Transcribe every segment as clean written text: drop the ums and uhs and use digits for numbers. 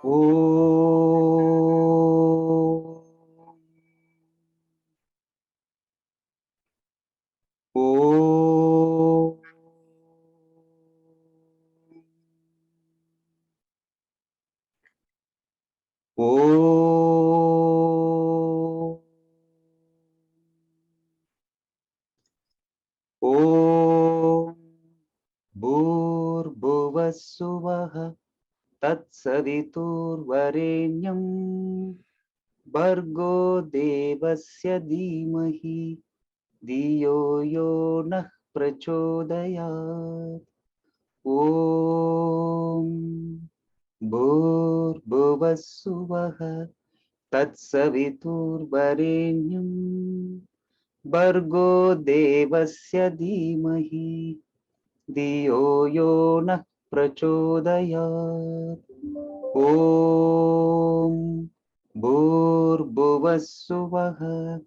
Om. Om. Om. Om. Bhurбhuvassuvaha Tatsaviturvarenyam Bhargo Devasya Dhimahi Dhiyo Yo Nah Prachodayat. Om Bhurбhuvassuvaha Tatsaviturvarenyam Bhargo Devasya Dhimahi Dhiyo Yo Nah Prachodayat. Om Bhurбhuvassuvaha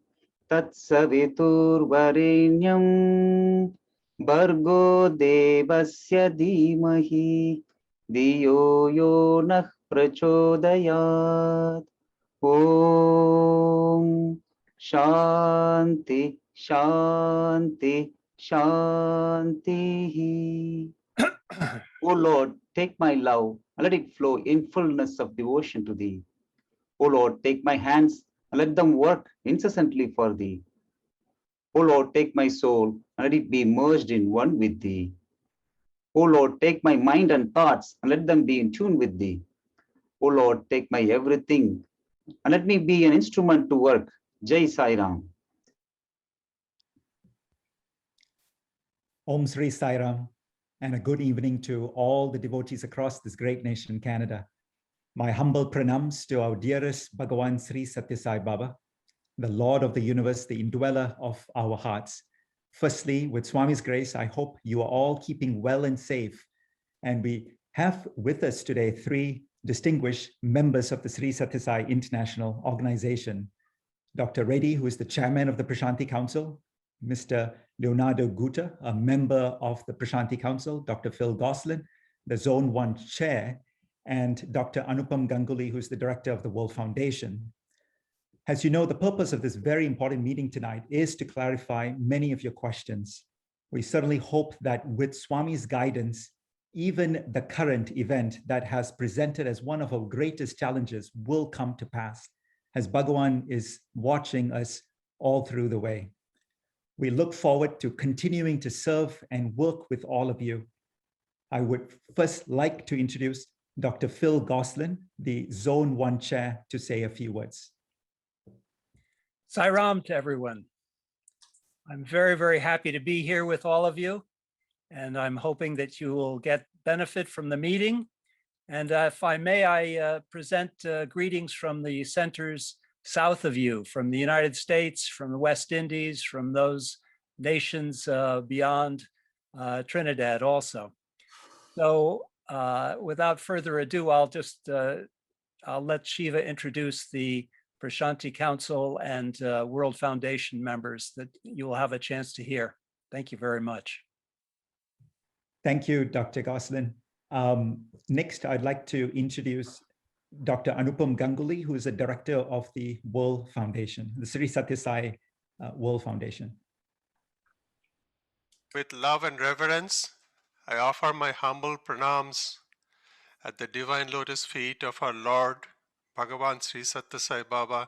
Tatsaviturvarenyam Bhargo Devasya Dhimahi Dhiyo Yo Nah Prachodayat. Om Shanti Shanti Shanti. O Lord, take my love and let it flow in fullness of devotion to thee. O Lord, take my hands and let them work incessantly for thee. O Lord, take my soul and let it be merged in one with thee. O Lord, take my mind and thoughts and let them be in tune with thee. O Lord, take my everything and let me be an instrument to work. Jai Sai Ram. Om Sri Sai Ram, and a good evening to all the devotees across this great nation, Canada. My humble pranams to our dearest Bhagavan Sri Sathya Sai Baba, the Lord of the universe, the indweller of our hearts. Firstly, with Swami's grace, I hope you are all keeping well and safe. And we have with us today 3 distinguished members of the Sri Sathya Sai International Organization. Dr. Reddy, who is the chairman of the Prashanti Council, Mr. Leonardo Gutta, a member of the Prashanti Council, Dr. Phil Goslin, the Zone 1 chair, and Dr. Anupam Ganguly, who's the director of the World Foundation. As you know, the purpose of this very important meeting tonight is to clarify many of your questions. We certainly hope that with Swami's guidance, even the current event that has presented as one of our greatest challenges will come to pass, as Bhagavan is watching us all through the way. We look forward to continuing to serve and work with all of you. I would first like to introduce Dr. Phil Goslin, the Zone 1 chair, to say a few words. Sai Ram to everyone. I'm very, very happy to be here with all of you, and I'm hoping that you will get benefit from the meeting. And if I may, I present greetings from the centers south of you, from the United States, from the West Indies, from those nations beyond Trinidad also. So without further ado, I'll let Shiva introduce the Prashanti Council and World Foundation members that you will have a chance to hear. Thank you very much. Thank you, Dr. Goslin. Next, I'd like to introduce Dr. Anupam Ganguly, who is the director of the World Foundation, the Sri Sathya Sai World Foundation. With love and reverence, I offer my humble pranams at the divine lotus feet of our Lord, Bhagavan Sri Sathya Sai Baba,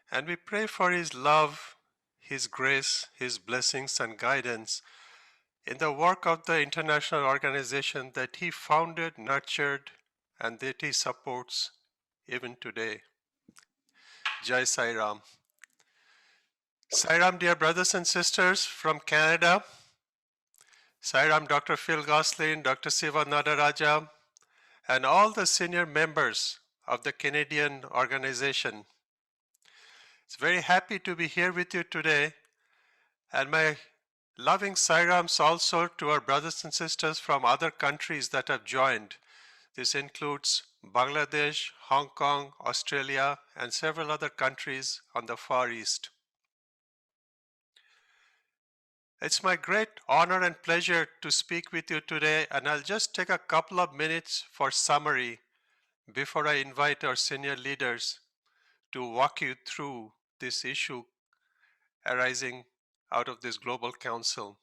and we pray for his love, his grace, his blessings and guidance in the work of the international organization that he founded, nurtured, and that he supports even today. Jai Sai Ram. Sai Ram, dear brothers and sisters from Canada. Sai Ram, Dr. Phil Goslin, Dr. Siva Nadaraja, and all the senior members of the Canadian organization. It's very happy to be here with you today, and my loving Sai Rams also to our brothers and sisters from other countries that have joined. This includes Bangladesh, Hong Kong, Australia, and several other countries on the Far East. It's my great honor and pleasure to speak with you today, and I'll just take a couple of minutes for summary before I invite our senior leaders to walk you through this issue arising out of this global council.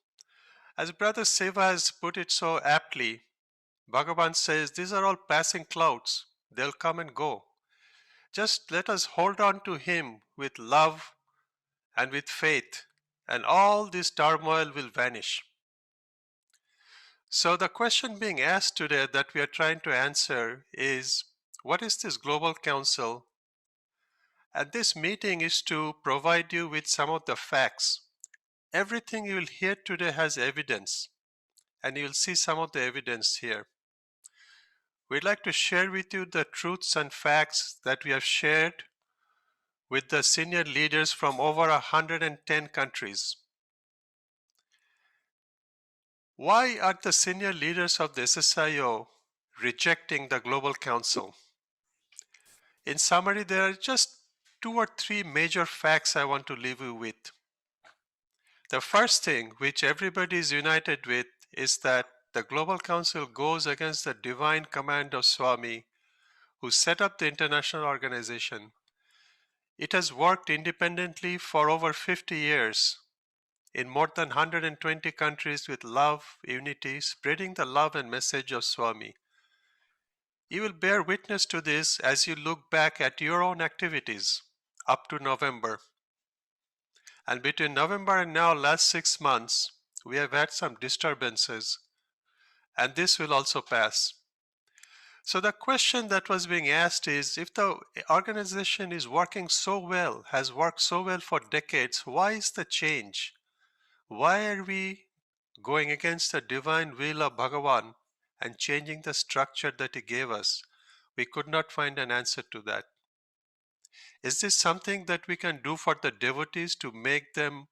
As Brother Seva has put it so aptly, Bhagavan says these are all passing clouds. They'll come and go. Just let us hold on to Him with love and with faith, and all this turmoil will vanish. So the question being asked today that we are trying to answer is, what is this global council? And this meeting is to provide you with some of the facts. Everything you will hear today has evidence, and you'll see some of the evidence here. We'd like to share with you the truths and facts that we have shared with the senior leaders from over 110 countries. Why are the senior leaders of the SSSIO rejecting the Global Council? In summary, there are just 2 or 3 major facts I want to leave you with. The first thing, which everybody is united with, is that the Global Council goes against the divine command of Swami, who set up the international organization. It has worked independently for over 50 years in more than 120 countries with love, unity, spreading the love and message of Swami. You will bear witness to this as you look back at your own activities up to November. And between November and now, last 6 months, we have had some disturbances, and this will also pass. So the question that was being asked is, if the organization is working so well, has worked so well for decades, why is the change? Why are we going against the divine will of Bhagavan and changing the structure that He gave us? We could not find an answer to that. Is this something that we can do for the devotees to make them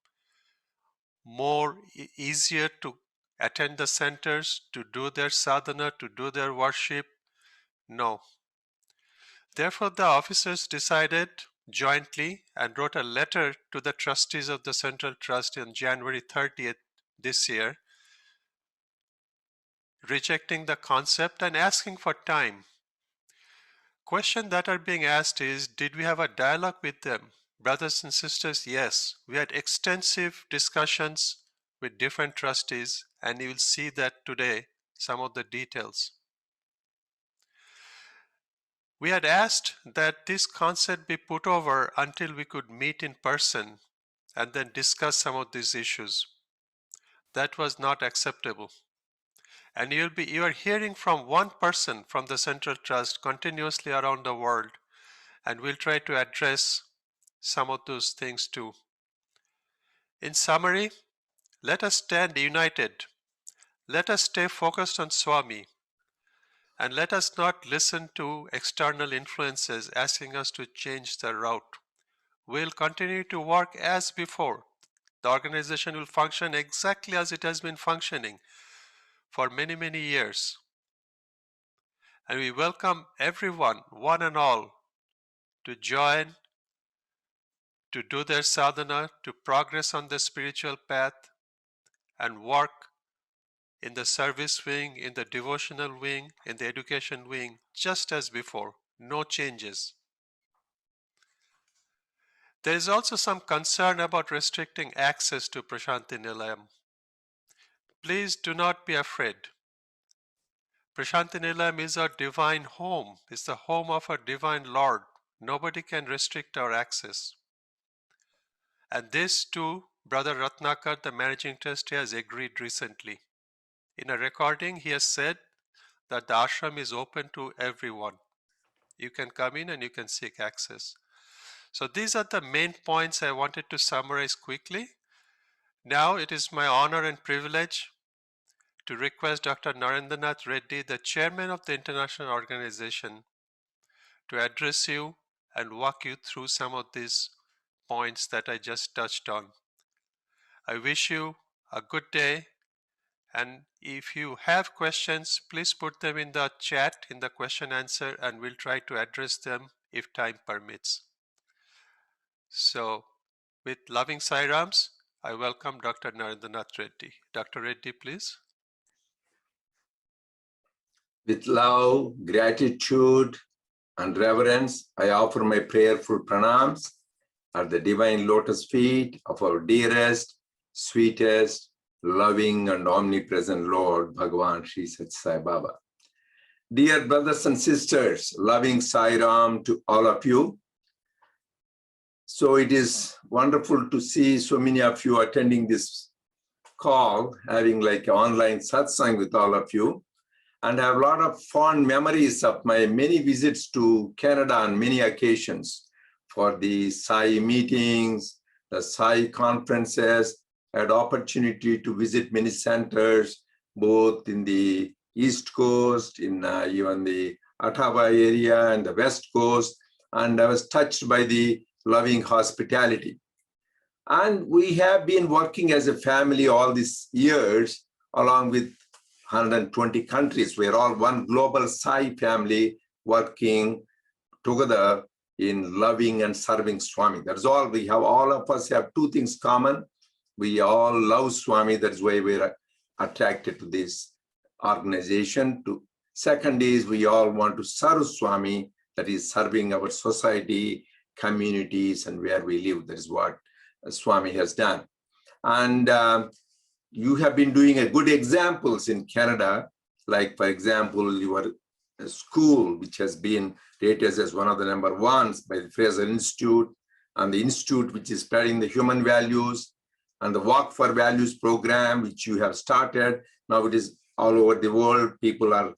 more easier to attend the centers, to do their sadhana, to do their worship? No. Therefore, the officers decided jointly and wrote a letter to the trustees of the Central Trust on January 30th this year, rejecting the concept and asking for time. Questions that are being asked is, did we have a dialogue with them? Brothers and sisters, yes. We had extensive discussions with different trustees, and you will see that today, some of the details. We had asked that this concept be put over until we could meet in person and then discuss some of these issues. That was not acceptable. And you are hearing from one person from the Central Trust continuously around the world, and we'll try to address some of those things too. In summary, let us stand united. Let us stay focused on Swami, and let us not listen to external influences asking us to change the route. We'll continue to work as before. The organization will function exactly as it has been functioning for many, many years. And we welcome everyone, one and all, to join, to do their sadhana, to progress on the spiritual path, and work in the service wing, in the devotional wing, in the education wing, just as before. No changes. There is also some concern about restricting access to Prashanti Nilayam. Please do not be afraid. Prashanti Nilayam is our divine home. It's the home of our divine Lord. Nobody can restrict our access. And this too, Brother Ratnakar, the managing trustee, has agreed recently. In a recording, he has said that the ashram is open to everyone. You can come in and you can seek access. So these are the main points I wanted to summarize quickly. Now it is my honor and privilege to request Dr. Narendranath Reddy, the chairman of the international organization, to address you and walk you through some of these points that I just touched on. I wish you a good day, and if you have questions, please put them in the chat, in the question answer, and we'll try to address them if time permits. So, with loving Sai Rams, I welcome Dr. Narendranath Reddy. Dr. Reddy, please. With love, gratitude, and reverence, I offer my prayerful pranams at the divine lotus feet of our dearest, sweetest, loving and omnipresent Lord, Bhagavan Sri Sathya Sai Baba. Dear brothers and sisters, loving Sai Ram to all of you. So it is wonderful to see so many of you attending this call, having like an online satsang with all of you. And I have a lot of fond memories of my many visits to Canada on many occasions for the Sai meetings, the Sai conferences. I had opportunity to visit many centers, both in the East Coast, in even the Ottawa area and the West Coast. And I was touched by the loving hospitality. And we have been working as a family all these years, along with 120 countries. We're all one global Sai family working together in loving and serving Swami. That's all we have. All of us have two things common. We all love Swami. That's why we're attracted to this organization. Second is we all want to serve Swami, that is serving our society, communities, and where we live. That is what Swami has done. And you have been doing a good examples in Canada, like, for example, your school, which has been rated as one of the number ones by the Fraser Institute, and the institute which is spreading the human values, and the Walk for Values program, which you have started. Now it is all over the world. People are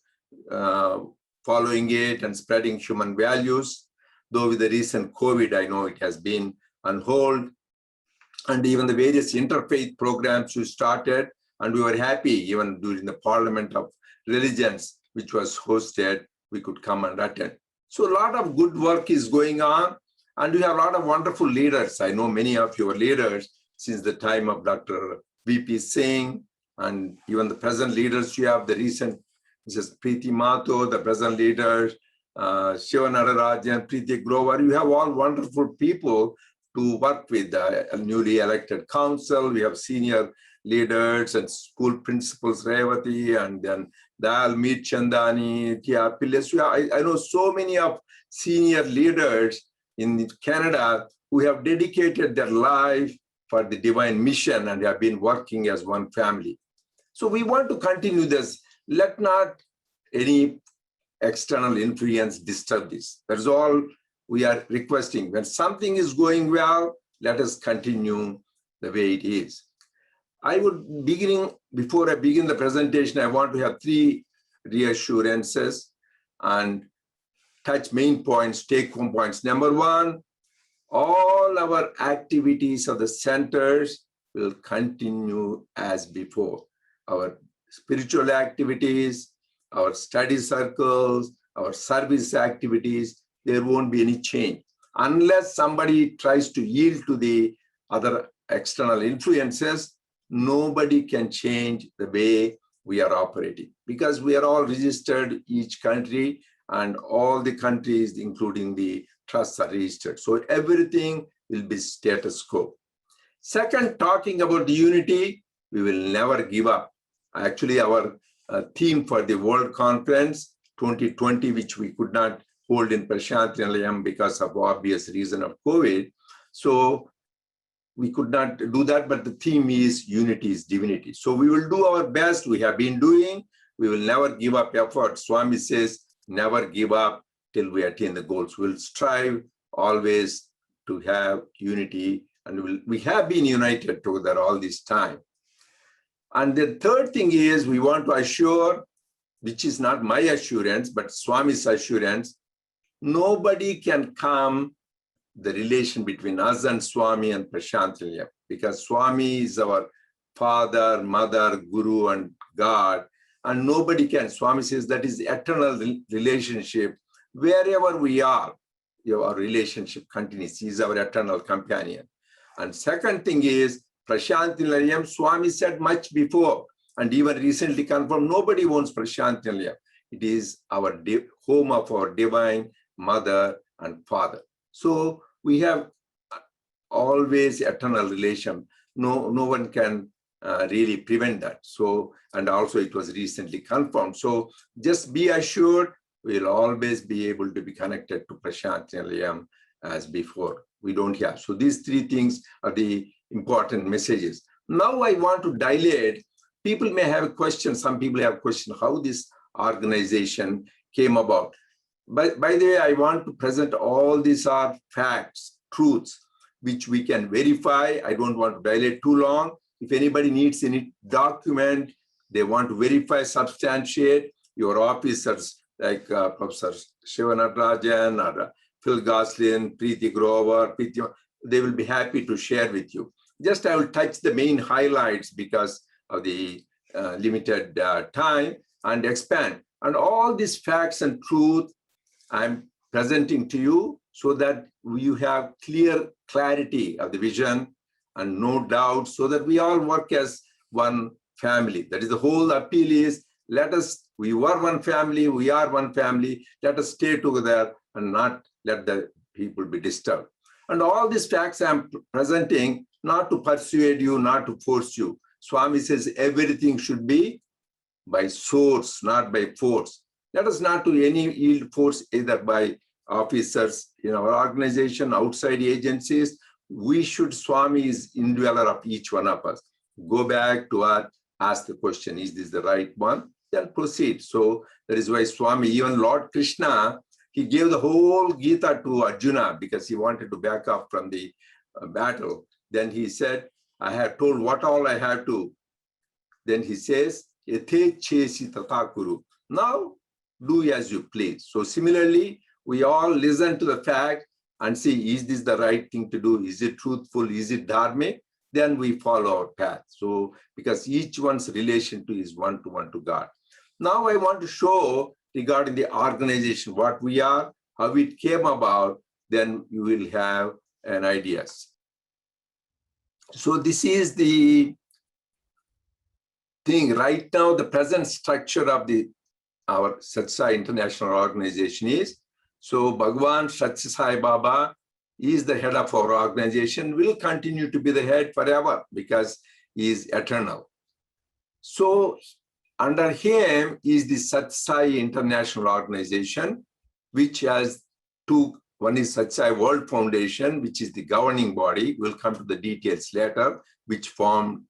following it and spreading human values. Though with the recent COVID, I know it has been on hold. And even the various interfaith programs you started, and we were happy even during the Parliament of Religions, which was hosted, we could come and attend. So a lot of good work is going on, and we have a lot of wonderful leaders. I know many of your leaders since the time of Dr. V.P. Singh, and even the present leaders you have, the recent Mrs. Preeti Mato, the present leaders, Shiva Nadarajan, Preeti Grover. You have all wonderful people to work with, a newly elected council. We have senior leaders and school principals, Revati, and then Dal Meet Chandani, Tia Piles. I know so many of senior leaders in Canada who have dedicated their life for the divine mission and have been working as one family. So we want to continue this. Let not any external influence disturb this. That's all we are requesting. When something is going well, let us continue the way it is. I would before I begin the presentation, I want to have 3 reassurances and touch main points, take-home points. Number 1, all our activities of the centers will continue as before. Our spiritual activities, our study circles, our service activities, there won't be any change. Unless somebody tries to yield to the other external influences, nobody can change the way we are operating, because we are all registered, each country, and all the countries, including the trusts, are registered. So everything will be status quo. Second, talking about the unity, we will never give up. Actually, our theme for the World Conference 2020, which we could not hold in Prashant Nilayam because of obvious reason of COVID. So we could not do that, but the theme is unity is divinity. So we will do our best. We have been doing. We will never give up effort. Swami says, never give up till we attain the goals. We'll strive always to have unity, and we have been united together all this time. And the third thing is we want to assure, which is not my assurance, but Swami's assurance, nobody can come the relation between us and Swami and Prashant Nilayam, because Swami is our father, mother, guru, and God, and nobody can. Swami says that is eternal relationship. Wherever we are, our relationship continues. He is our eternal companion. And second thing is, Prashant Nilayam, Swami said much before, and even recently confirmed, nobody wants Prashant Nilayam. It is our home of our divine mother and father. So we have always eternal relation. No one can really prevent that. So, and also it was recently confirmed. So just be assured, we'll always be able to be connected to Prashant Nilayam as before. We don't have. So these three things are the important messages. Now I want to dilate. People may have a question. Some people have a question how this organization came about. By the way, I want to present all these are facts, truths, which we can verify. I don't want to dilate too long. If anybody needs any document, they want to verify, substantiate, your officers like Professor Shivanatarajan or Phil Goslin, Preeti Grover, they will be happy to share with you. Just I will touch the main highlights because of the limited time and expand. And all these facts and truth I'm presenting to you so that you have clear clarity of the vision and no doubt so that we all work as one family. That is the whole appeal is we are one family, we are one family, let us stay together and not let the people be disturbed. And all these facts I'm presenting not to persuade you, not to force you. Swami says everything should be by source, not by force. Let us not do any yield force either by officers in our organization, outside agencies. We should, Swami is indweller of each one of us. Go back to our, ask the question, is this the right one? Then proceed. So that is why Swami, even Lord Krishna, he gave the whole Gita to Arjuna because he wanted to back up from the battle. Then he said, I have told what all I have to. Then he says, Yathe chesi tata kuru. Now do as you please. So similarly, we all listen to the fact and see, is this the right thing to do? Is it truthful? Is it dharmic? Then we follow our path. So because each one's relation to is one-to-one to God. Now I want to show regarding the organization, what we are, how it came about, then you will have an idea. So this is the thing. Right now, the present structure of our Sathya Sai International Organization is, so Bhagavan Sathya Sai Baba is the head of our organization, will continue to be the head forever because he is eternal. So under him is the Sathya Sai International Organization, which has two. One is Sathya Sai World Foundation, which is the governing body. We'll come to the details later, which formed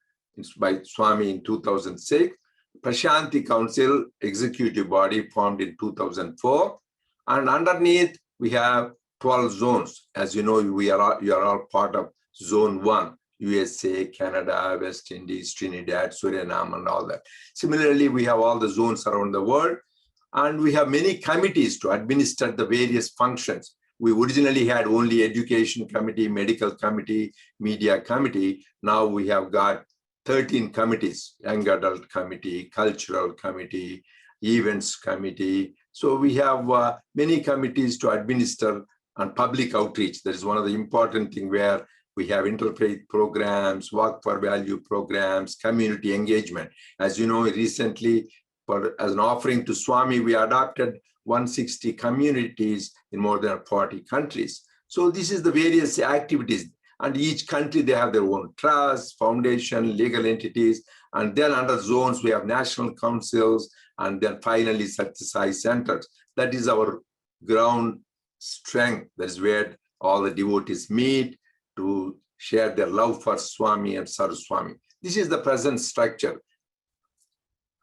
by Swami in 2006. Prashanti Council, executive body, formed in 2004. And underneath, we have 12 zones. As you know, you are all part of Zone 1, USA, Canada, West Indies, Trinidad, Suriname, and all that. Similarly, we have all the zones around the world. And we have many committees to administer the various functions. We originally had only education committee, medical committee, media committee. Now we have got 13 committees, young adult committee, cultural committee, events committee. So we have many committees to administer and public outreach. That is one of the important things where we have interfaith programs, work for value programs, community engagement. As you know, recently, as an offering to Swami, we adopted 160 communities in more than 40 countries. So this is the various activities. And each country, they have their own trust, foundation, legal entities. And then under zones, we have national councils. And then finally, Sathya Sai centers. That is our ground strength. That is where all the devotees meet to share their love for Swami and Saraswami. This is the present structure.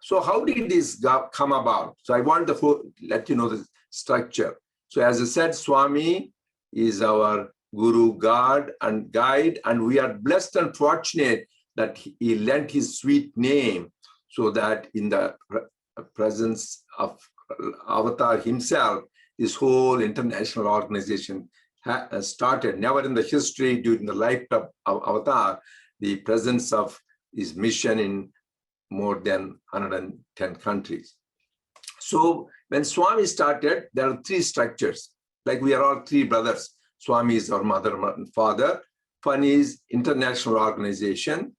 So how did this come about? So I want to let you know the structure. So as I said, Swami is our Guru, God, and guide, and we are blessed and fortunate that he lent his sweet name so that in the presence of Avatar himself, this whole international organization started. Never in the history during the lifetime of Avatar, the presence of his mission in more than 110 countries. So when Swami started, there are three structures. Like we are all three brothers. Swami is our mother and father. One is international organization,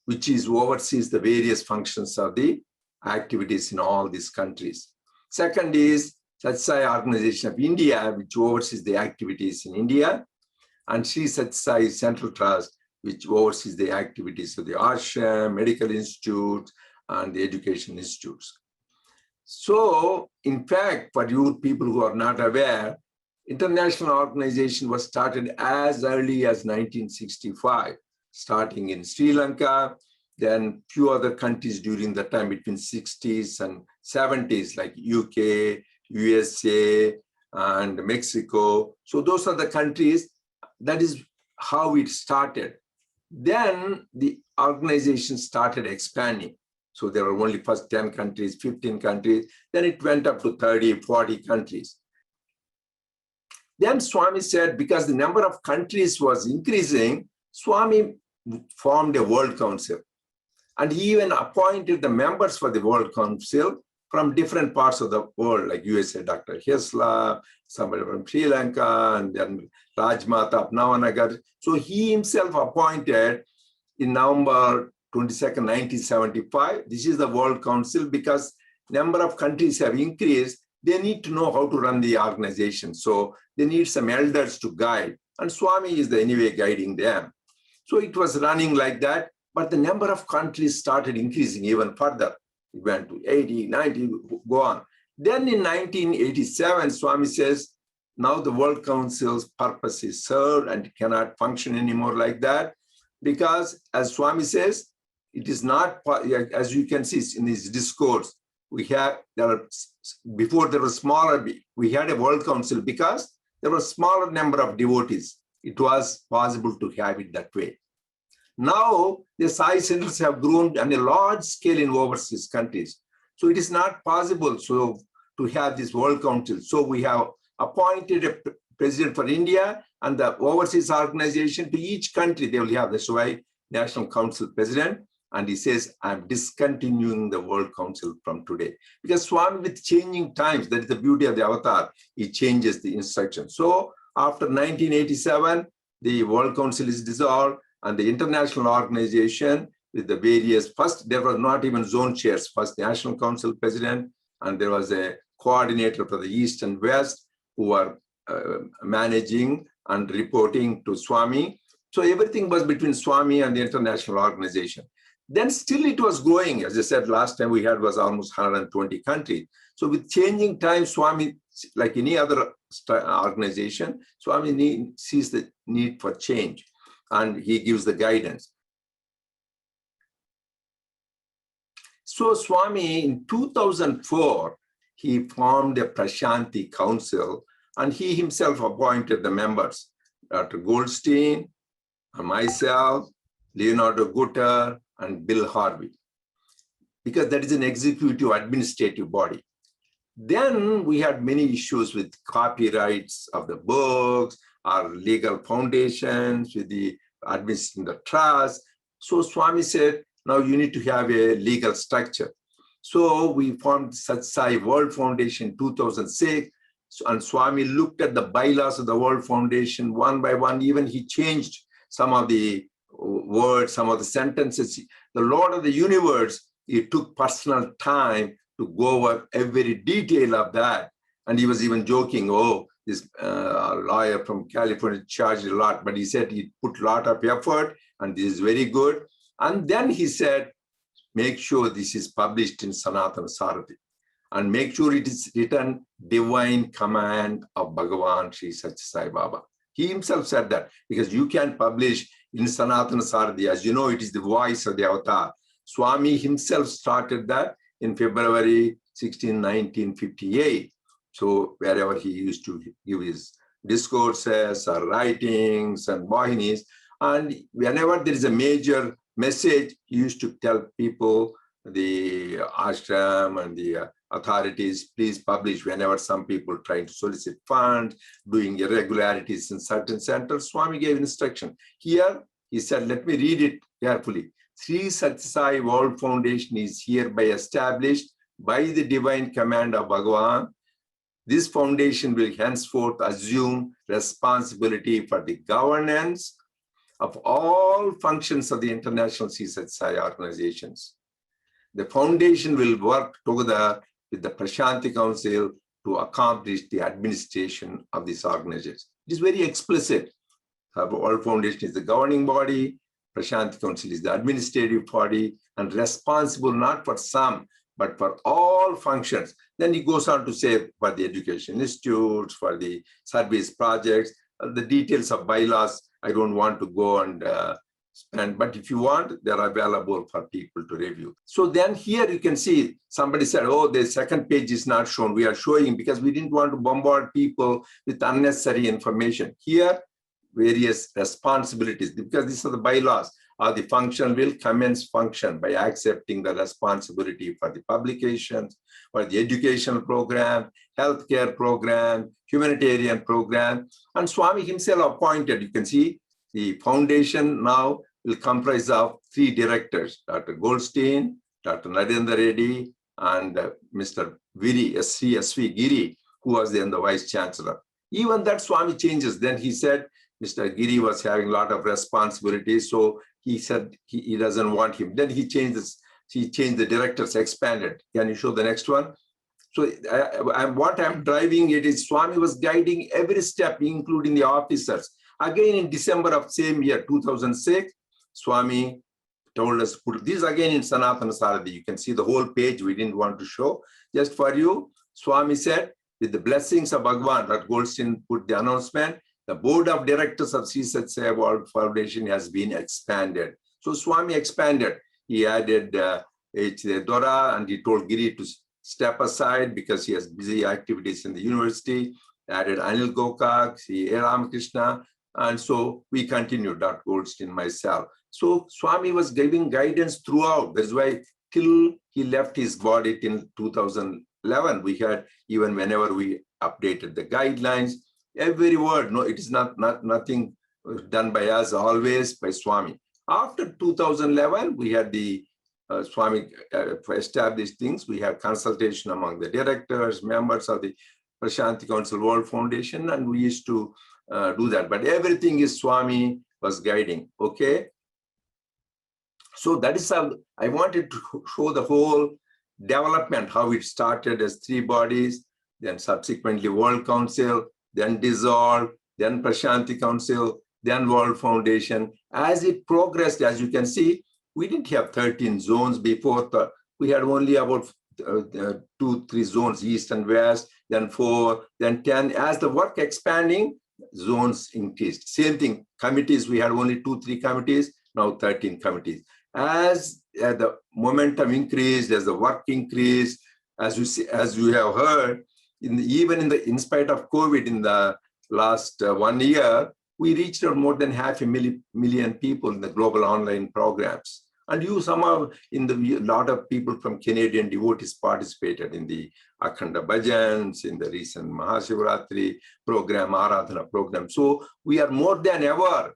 which is oversees the various functions of the activities in all these countries. Second is Sathya Sai Organization of India, which oversees the activities in India. And Sri Sathya Sai Central Trust, which oversees the activities of the ashram, medical institutes, and the education institutes. So, in fact, for you people who are not aware, international organization was started as early as 1965, starting in Sri Lanka, then few other countries during the time between 60s and 70s, like UK, USA, and Mexico. So those are the countries. That is how it started. Then the organization started expanding. So there were only first 10 countries, 15 countries, then it went up to 30, 40 countries. Then Swami said, because the number of countries was increasing, Swami formed a World Council. And he even appointed the members for the World Council from different parts of the world, like USA, Dr. Hislop, somebody from Sri Lanka, and then Rajmata of Navanagar. So he himself appointed in November 22nd, 1975. This is the World Council, because number of countries have increased. They need to know how to run the organization. So they need some elders to guide. And Swami is anyway guiding them. So it was running like that, but the number of countries started increasing even further. It went to 80, 90, go on. Then in 1987, Swami says, now the World Council's purpose is served and it cannot function anymore like that. Because as Swami says, it is not, as you can see in this discourse, before there was smaller, we had a World Council because there was smaller number of devotees. It was possible to have it that way. Now, the Sai centers have grown on a large scale in overseas countries. So it is not possible to have this World Council. So we have appointed a president for India and the overseas organization to each country. They will have the Shivai National Council president. And he says, I'm discontinuing the World Council from today. Because Swami, with changing times, that is the beauty of the avatar, he changes the instruction. So after 1987, the World Council is dissolved and the international organization with the various, first there were not even zone chairs, first National Council president, and there was a coordinator for the East and West who were managing and reporting to Swami. So everything was between Swami and the international organization. Then still it was growing. As I said, last time we had was almost 120 countries. So with changing time, Swami, like any other organization, Swami sees the need for change and he gives the guidance. So Swami, in 2004, he formed a Prashanti Council and he himself appointed the members, Dr. Goldstein, myself, Leonardo Gutter, and Bill Harvey, because that is an executive administrative body. Then we had many issues with copyrights of the books, our legal foundations, with the administering the trust. So Swami said, now you need to have a legal structure. So we formed Sathya Sai World Foundation in 2006. And Swami looked at the bylaws of the World Foundation one by one. Even he changed some of the words, some of the sentences. The Lord of the universe, he took personal time to go over every detail of that. And he was even joking, oh, this lawyer from California charged a lot, but he said he put a lot of effort and this is very good. And then he said, make sure this is published in Sanatana Sarati and make sure it is written divine command of Bhagavan Sri Sathya Sai Baba. He himself said that because you can publish in Sanatana Sarati, as you know, it is the voice of the avatar. Swami himself started that in February 16, 1958. So wherever he used to give his discourses or writings and vahinis, and whenever there is a major message, he used to tell people, the ashram and the authorities, please publish. Whenever some people trying to solicit funds, doing irregularities in certain centers, Swami gave instruction. Here, he said, let me read it carefully. Sri Sathya Sai World Foundation is hereby established by the divine command of Bhagavan. This foundation will henceforth assume responsibility for the governance of all functions of the international Sri Sathya Sai organizations. The foundation will work together with the Prashanti Council to accomplish the administration of this organization. It is very explicit. The World Foundation is the governing body, Prashanti Council is the administrative body, and responsible not for some, but for all all functions. Then he goes on to say for the education institutes, for the service projects, the details of bylaws, I don't want to go and spend, but if you want, they're available for people to review. So then here you can see somebody said, oh, the second page is not shown. We are showing because we didn't want to bombard people with unnecessary information. Here, various responsibilities, because these are the bylaws. The function will commence function by accepting the responsibility for the publications, for the educational program, healthcare program, humanitarian program. And Swami himself appointed, you can see, the foundation now will comprise of 3 directors, Dr. Goldstein, Dr. Narendra Reddy, and Mr. Viri, SSSIO Giri, who was then the vice chancellor. Even that Swami changes. Then he said, Mr. Giri was having a lot of responsibilities, so he said he doesn't want him. Then he changed this. He changed the directors, expanded. Can you show the next one? So what I'm driving it is Swami was guiding every step, including the officers. Again, in December of same year, 2006, Swami told us, put this again in Sanatana Saradi. You can see the whole page we didn't want to show. Just for you, Swami said, with the blessings of Bhagwan, that Goldstein put the announcement, the board of directors of Sri Sathya Sai World Foundation has been expanded. So Swami expanded. He added H. Dora, and he told Giri to step aside because he has busy activities in the university. Added Anil Gokak, A. Ramakrishna, and so we continued, Dr. Goldstein, myself. So Swami was giving guidance throughout. That's why till he left his body in 2011, we had, even whenever we updated the guidelines, every word, no, it is nothing done by us, always by Swami. After 2011, we had the Swami established things. We have consultation among the directors, members of the Prashanti Council World Foundation, and we used to do that. But everything is Swami was guiding, okay? So that is how I wanted to show the whole development, how it started as 3 bodies, then subsequently World Council, then dissolved, then Prashanti Council, then World Foundation. As it progressed, as you can see, we didn't have 13 zones before. We had only about 2-3 zones, east and west, then 4, then 10. As the work expanding, zones increased. Same thing, committees, we had only 2-3 committees, now 13 committees. As the momentum increased, as the work increased, as you have heard, in spite of COVID, in the last 1 year, we reached out more than 500,000 people in the global online programs. And a lot of people from Canadian devotees participated in the Akhanda Bhajans, in the recent Mahashivratri program, Aradhana program. So we are more than ever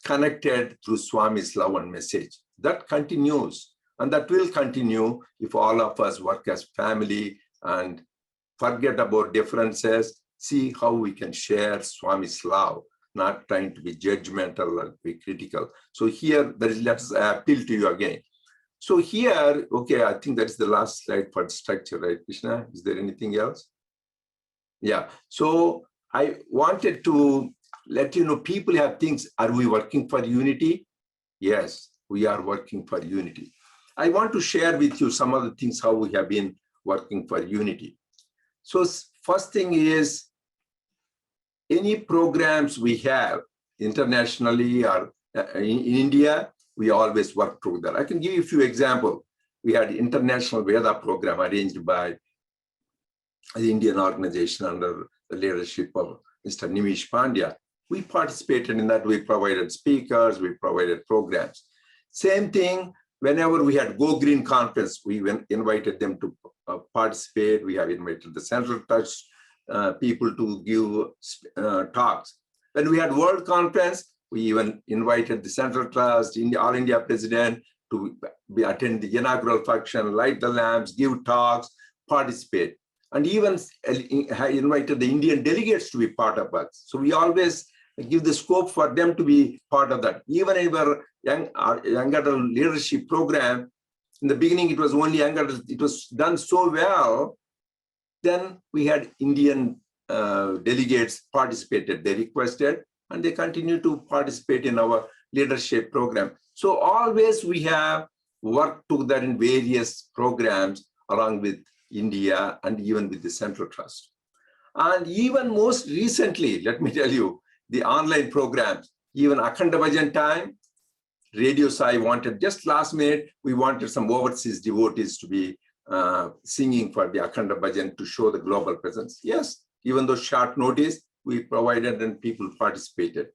connected through Swami's love and message. That continues, and that will continue if all of us work as family and forget about differences, see how we can share Swami's love, not trying to be judgmental or be critical. So here, let's appeal to you again. So here, okay, I think that's the last slide for the structure, right, Krishna? Is there anything else? Yeah, so I wanted to let you know, people have things, are we working for unity? Yes, we are working for unity. I want to share with you some of the things, how we have been working for unity. So first thing is, any programs we have internationally or in India, we always work together. I can give you a few examples. We had International Veda program arranged by the Indian organization under the leadership of Mr. Nimish Pandya. We participated in that. We provided speakers, we provided programs. Same thing, whenever we had Go Green conference, we invited them to participate. We have invited the Central Trust people to give talks. When we had World Conference, we even invited the Central Trust, All India President to attend the inaugural function, light the lamps, give talks, participate. And even invited the Indian delegates to be part of us. So we always give the scope for them to be part of that. Even in our young adult leadership program, in the beginning, it was only young adults. It was done so well. Then we had Indian delegates participated. They requested, and they continue to participate in our leadership program. So always we have worked together in various programs along with India, and even with the Central Trust. And even most recently, let me tell you, the online programs, even Akhanda Bhajan time, Radio Sai wanted, just last minute, we wanted some overseas devotees to be singing for the Akhanda Bhajan to show the global presence. Yes, even though short notice, we provided and people participated.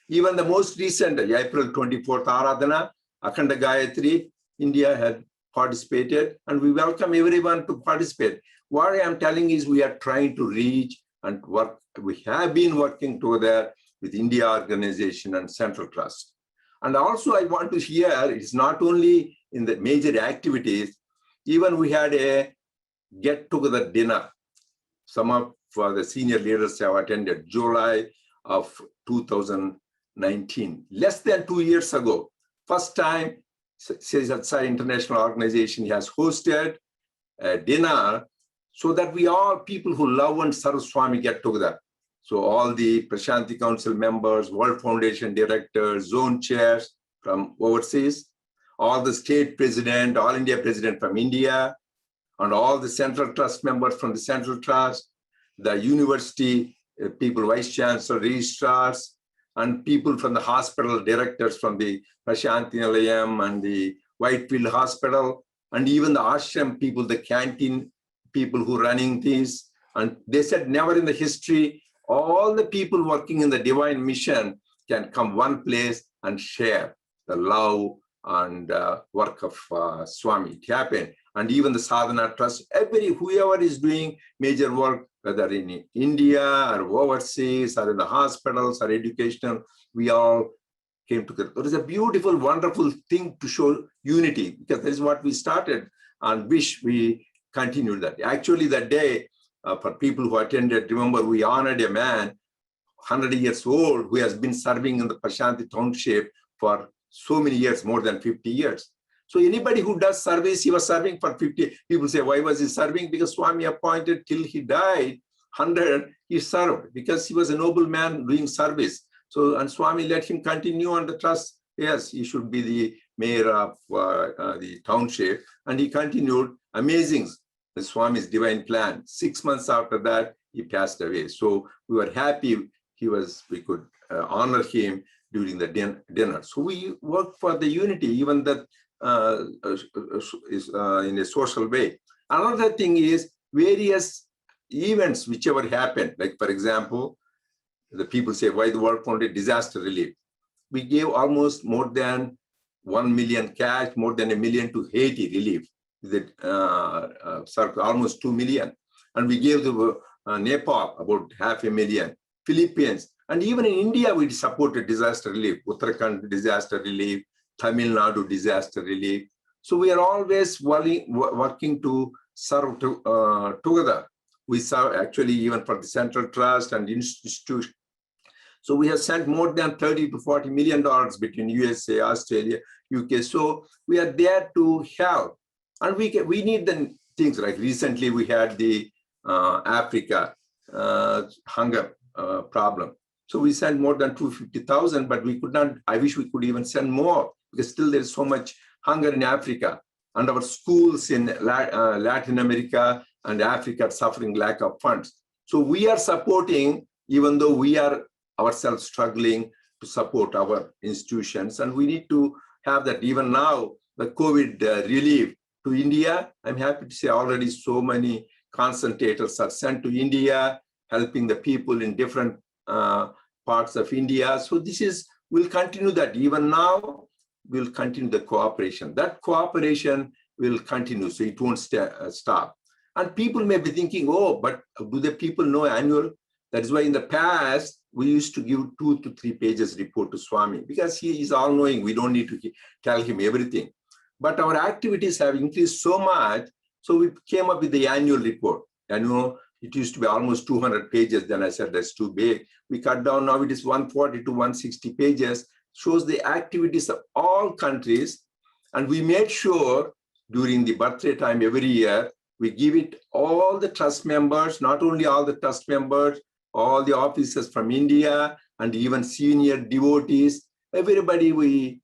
Even the most recent, April 24th Aradhana, Akhanda Gayatri, India had participated, and we welcome everyone to participate. What I am telling is we are trying to reach and work. We have been working together with India Organization and Central Trust. And also I want to share, it's not only in the major activities, even we had a get-together dinner. Some of the senior leaders have attended July of 2019, less than 2 years ago. First time Sri Sathya Sai International Organization has hosted a dinner so that we all people who love and serve Swami get together. So all the Prashanti Council members, World Foundation directors, zone chairs from overseas, all the state president, all India president from India, and all the Central Trust members from the Central Trust, the university people, vice chancellor, registrars, and people from the hospital directors from the Prashanti Nilayam and the Whitefield Hospital, and even the ashram people, the canteen people who running these. And they said never in the history, all the people working in the divine mission can come one place and share the love and work of Swami. It happened. And even the Sadhana Trust, whoever is doing major work, whether in India or overseas or in the hospitals or educational, we all came together. It is a beautiful, wonderful thing to show unity, because that is what we started and wish we continued that. Actually, that day, for people who attended, remember we honored a man, 100 years old, who has been serving in the Prashanti Township for so many years, more than 50 years. So anybody who does service, he was serving for 50. People say, why was he serving? Because Swami appointed till he died, 100, he served because he was a noble man doing service. So, and Swami let him continue on the trust. Yes, he should be the mayor of the township. And he continued. Amazing, the Swami's divine plan. 6 months after that, he passed away. So we were happy we could honor him during the dinner. So we worked for the unity, even that is in a social way. Another thing is various events whichever happened, like for example, the people say, why the World Foundation disaster relief? We gave almost more than 1 million cash, more than 1 million to Haiti relief, almost 2 million. And we gave the Nepal about 500,000, Philippines, and even in India, we supported disaster relief, Uttarakhand disaster relief, Tamil Nadu disaster relief. So we are always working to serve together. We serve actually even for the Central Trust and institution. So we have sent more than $30 to $40 million between USA, Australia, UK. So we are there to help. And we need the things like recently we had the Africa hunger problem. So we sent more than 250,000, but we could not, I wish we could even send more because still there's so much hunger in Africa. And our schools in Latin America and Africa are suffering lack of funds. So we are supporting, even though we are ourselves struggling to support our institutions. And we need to have that. Even now, the COVID relief to India, I'm happy to say already so many concentrators are sent to India, helping the people in different parts of India. So we'll continue that. Even now, we'll continue the cooperation. That cooperation will continue, so it won't stop. And people may be thinking, oh, but do the people know annual? That is why in the past, we used to give 2 to 3 pages report to Swami because he is all-knowing. We don't need to tell him everything. But our activities have increased so much, so we came up with the annual report. And it used to be almost 200 pages. Then I said, that's too big. We cut down, now it is 140 to 160 pages, shows the activities of all countries. And we made sure during the birthday time every year, we give it all the trust members, not only all the trust members, all the officers from India, and even senior devotees, everybody we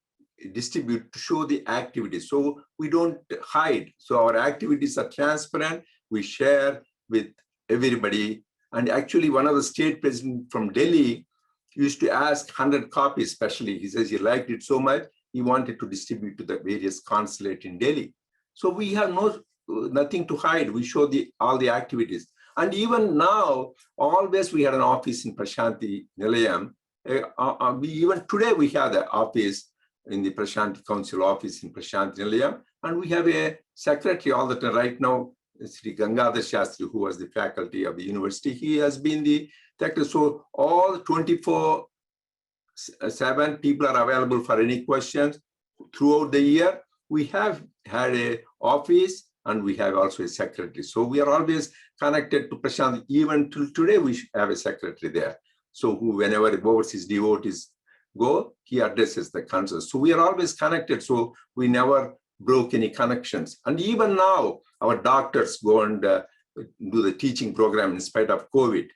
distribute to show the activities. So we don't hide. So our activities are transparent. we share with everybody. And actually, one of the state presidents from Delhi used to ask 100 copies, especially. He says he liked it so much, he wanted to distribute to the various consulate in Delhi. So we have nothing to hide. We show all the activities. And even now, always we had an office in Prashanti Nilayam. Even today we have the office in the Prashanti Council office in Prashanti Nilayam. And we have a secretary all the time. Right now, Sri Gangadhar Shastri, who was the faculty of the university, he has been the secretary. So all 24/7 people are available for any questions throughout the year. We have had an office and we have also a secretary. So we are always connected to Prashant. Even till today, we have a secretary there. So whenever overseas devotees go, he addresses the concerns. So we are always connected. So we never broke any connections. And even now, our doctors go and do the teaching program in spite of COVID.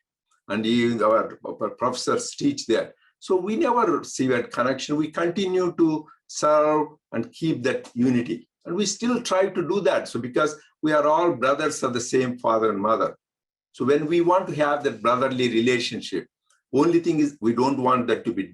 And even our professors teach there. So we never severed connection. We continue to serve and keep that unity. And we still try to do that. So because we are all brothers of the same father and mother. So when we want to have that brotherly relationship, only thing is we don't want that to be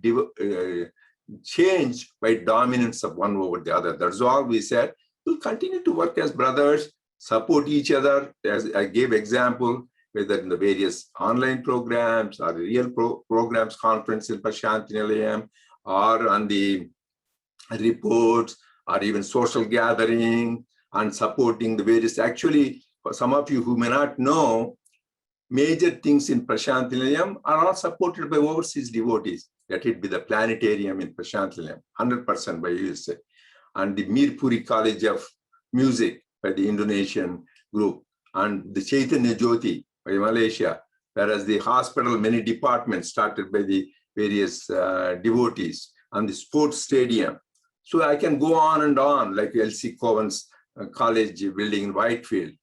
changed by dominance of one over the other. That's all we said. We'll continue to work as brothers, support each other. As I gave example, whether in the various online programs or real programs, conference in Prashanti Nilayam, or on the reports, or even social gathering, and supporting the various. Actually, for some of you who may not know, major things in Prashanti Nilayam are all supported by overseas devotees. Let it be the planetarium in Prashanti Nilayam, 100% by USA, and the Mirpuri College of Music by the Indonesian group, and the Chaitanya Jyoti by Malaysia, whereas the hospital, many departments started by the various devotees, and the sports stadium. So I can go on and on, like L.C. Cowan's college building in Whitefield.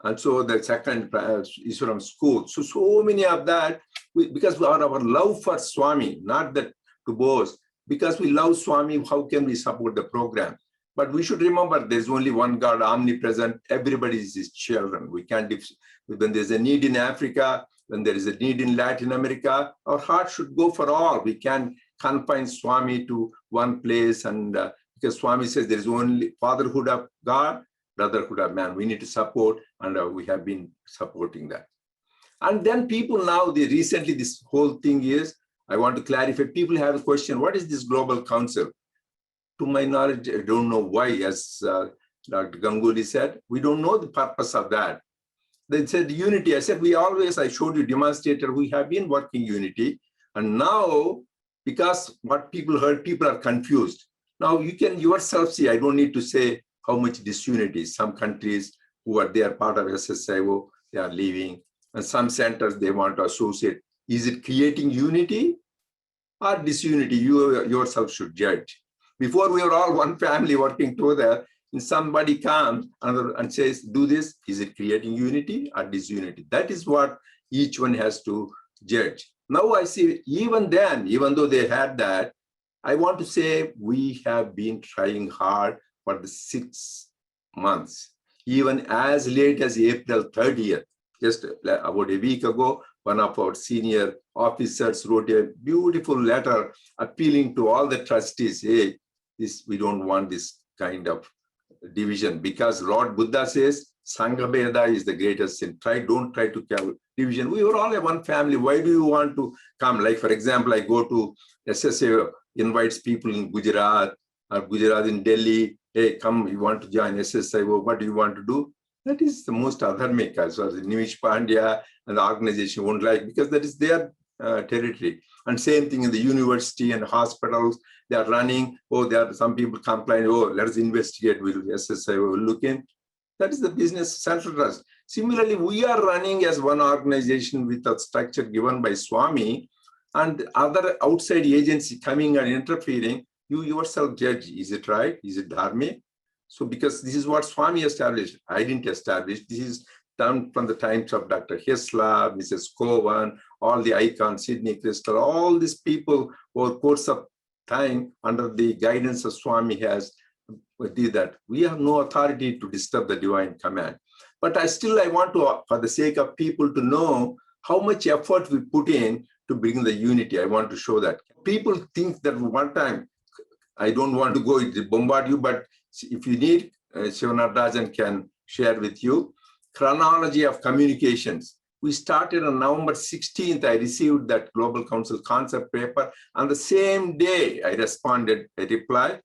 And so the second Iswaram school. So many of that, because our love for Swami, not that to boast, because we love Swami, how can we support the program? But we should remember there's only one God, omnipresent. Everybody is his children. We can't, when there's a need in Africa, when there is a need in Latin America, our heart should go for all. We can't confine Swami to one place, and because Swami says there is only fatherhood of God, brotherhood of man. We need to support, and we have been supporting that. And then people now, recently this whole thing is, I want to clarify, people have a question, what is this Global Council? To my knowledge, I don't know why, as Dr. Ganguly said, we don't know the purpose of that. They said unity. I said, I showed you, demonstrated, we have been working unity. And now, because what people heard, people are confused. Now you can yourself see, I don't need to say how much disunity. Some countries who are there part of SSSIO, they are leaving. And some centers, they want to associate. Is it creating unity or disunity? You yourself should judge. Before we were all one family working together, and somebody comes and says, do this, is it creating unity or disunity? That is what each one has to judge. Now I see, even then, even though they had that, I want to say we have been trying hard for the 6 months, even as late as April 30th. Just about a week ago, one of our senior officers wrote a beautiful letter appealing to all the trustees, hey, we don't want this kind of division, because Lord Buddha says, Sangha Bheda is the greatest sin. Don't try to have division. We were all a one family. Why do you want to come? Like, for example, I go to SSSIO, invites people in Gujarat or Gujarat in Delhi. Hey, come, you want to join SSSIO, what do you want to do? That is the most adharmic, as well as Nimish Pandya and the organization won't like, because that is their territory. And same thing in the university and hospitals, they are running. Oh, there are some people complain, oh, let us investigate, will SSSIO will look in. That is the business central trust. Similarly, we are running as one organization with a structure given by Swami, and other outside agency coming and interfering. You yourself judge, is it right? Is it dharmic? So because this is what Swami established, I didn't establish. This is done from the times of Dr. Hislop, Mrs. Cowan, all the icons, Sidney Crystal, all these people over course of time under the guidance of Swami has did that. We have no authority to disturb the divine command. But I want to, for the sake of people to know how much effort we put in to bring the unity. I want to show that. People think that one time, I don't want to go bombard you, but if you need, Shivanarajan can share with you. Chronology of communications. We started on November 16th. I received that Global Council concept paper. On the same day, I responded a reply.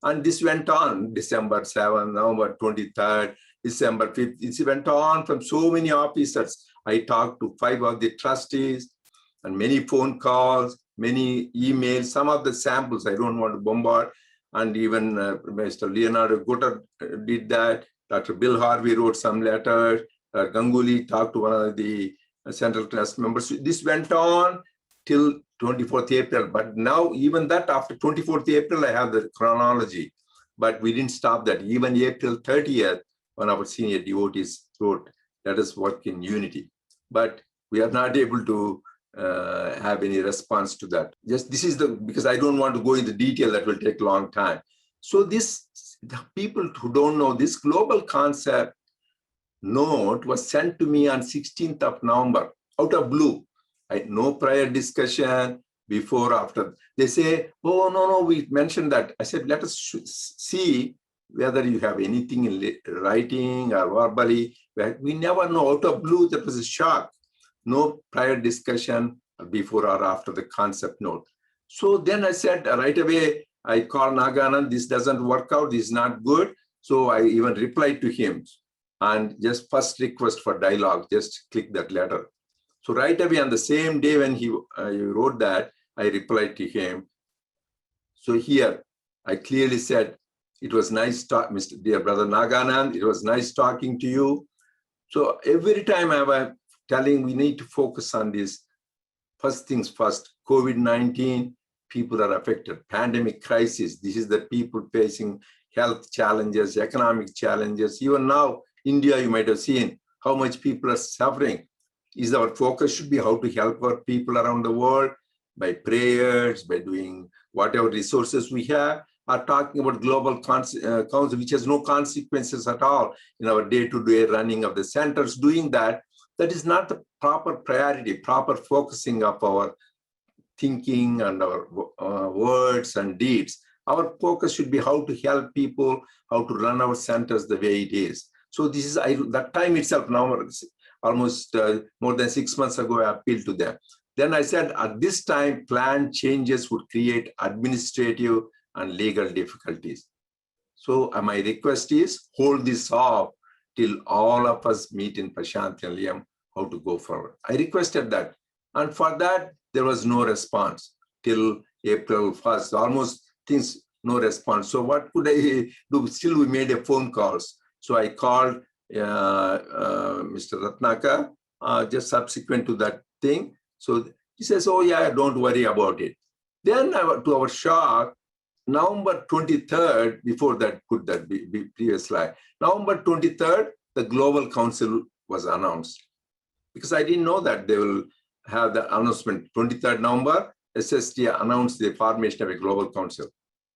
And this went on December 7th, November 23rd, December 5th. It went on from so many officers. I talked to 5 of the trustees and many phone calls, many emails, some of the samples I don't want to bombard. And even Mr. Leonardo Gutter did that. Dr. Bill Harvey wrote some letters. Ganguly talked to one of the Central Trust members. This went on till 24th April. But now, even that, after 24th April, I have the chronology. But we didn't stop that. Even April 30th, one of our senior devotees wrote, let us work in unity. But we are not able to have any response to that. Just this is because I don't want to go into detail, that will take a long time. So the people who don't know, this global concept note was sent to me on 16th of November, out of blue. No prior discussion, before, after. They say, oh, no, we mentioned that. I said, let us see whether you have anything in writing or verbally. We never know. Out of blue, that was a shock. No prior discussion before or after the concept note. So then I said, right away, I called Naganand, this doesn't work out, this is not good. So I even replied to him. And just first request for dialogue, just click that letter. So right away on the same day when he wrote that, I replied to him. So here, I clearly said, it was nice talk, Mr. Dear Brother Naganand, it was nice talking to you. So every time I was telling we need to focus on this, first things first, COVID-19, people are affected, pandemic crisis, this is the people facing health challenges, economic challenges. Even now, India, you might have seen how much people are suffering. Is our focus should be how to help our people around the world by prayers, by doing whatever resources we have, are talking about global council, which has no consequences at all in our day-to-day running of the centers. Doing that, that is not the proper priority, proper focusing of our thinking and our words and deeds. Our focus should be how to help people, how to run our centers the way it is. So this is, that time itself, now almost more than 6 months ago, I appealed to them. Then I said, at this time, plan changes would create administrative and legal difficulties. So my request is, hold this off till all of us meet in Prashanti Nilayam, how to go forward. I requested that. And for that, there was no response till April 1st, almost things, no response. So what could I do? Still, we made a phone calls. So I called Mr. Ratnaka, just subsequent to that thing. So he says, oh yeah, don't worry about it. Then to our shock, November 23rd, before that, put that previous slide, November 23rd, the Global Council was announced. Because I didn't know that they will have the announcement. 23rd November, SST announced the formation of a Global Council.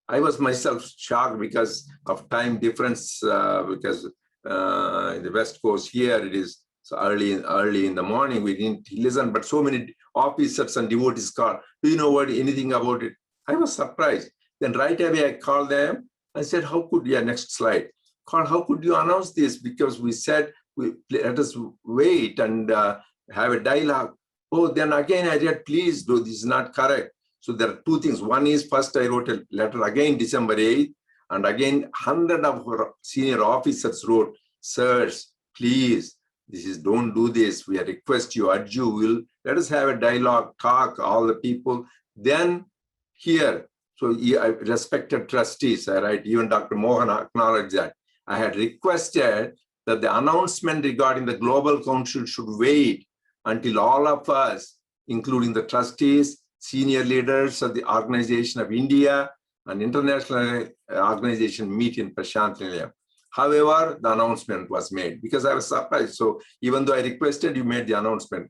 I was myself shocked because of time difference, because in the West Coast here, it is so early in the morning, we didn't listen, but so many officers and devotees called, do you know anything about it? I was surprised. Then right away I called them. I said, how could, next slide. How could you announce this? Because we said, let us wait and have a dialogue. Oh, then again I read, please do, this is not correct. So there are two things. One is, first I wrote a letter again, December 8th, and again, 100 of our senior officers wrote, sirs, please, don't do this. We request you, urge you, let us have a dialogue, talk, all the people. Then here, so respected trustees, I write, even Dr. Mohan acknowledged that. I had requested that the announcement regarding the Global Council should wait until all of us, including the trustees, senior leaders of the Organization of India and international organization meet in Prashanti Nilayam. However, the announcement was made because I was surprised. So even though I requested, you made the announcement.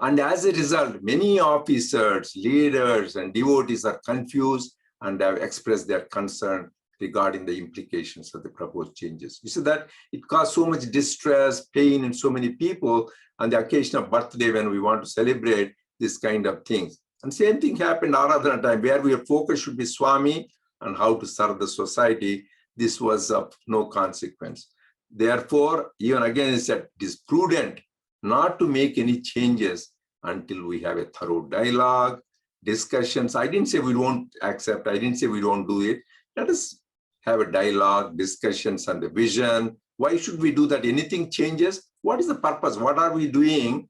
And as a result, many officers, leaders, and devotees are confused and have expressed their concern regarding the implications of the proposed changes. You see that it caused so much distress, pain in so many people on the occasion of birthday when we want to celebrate this kind of things. And same thing happened Aradhana time, where our focus should be Swami and how to serve the society. This was of no consequence. Therefore, even again, it said it is prudent not to make any changes until we have a thorough dialogue, discussions. I didn't say we don't accept. I didn't say we don't do it. Let us have a dialogue, discussions on the vision. Why should we do that? Anything changes? What is the purpose? What are we doing?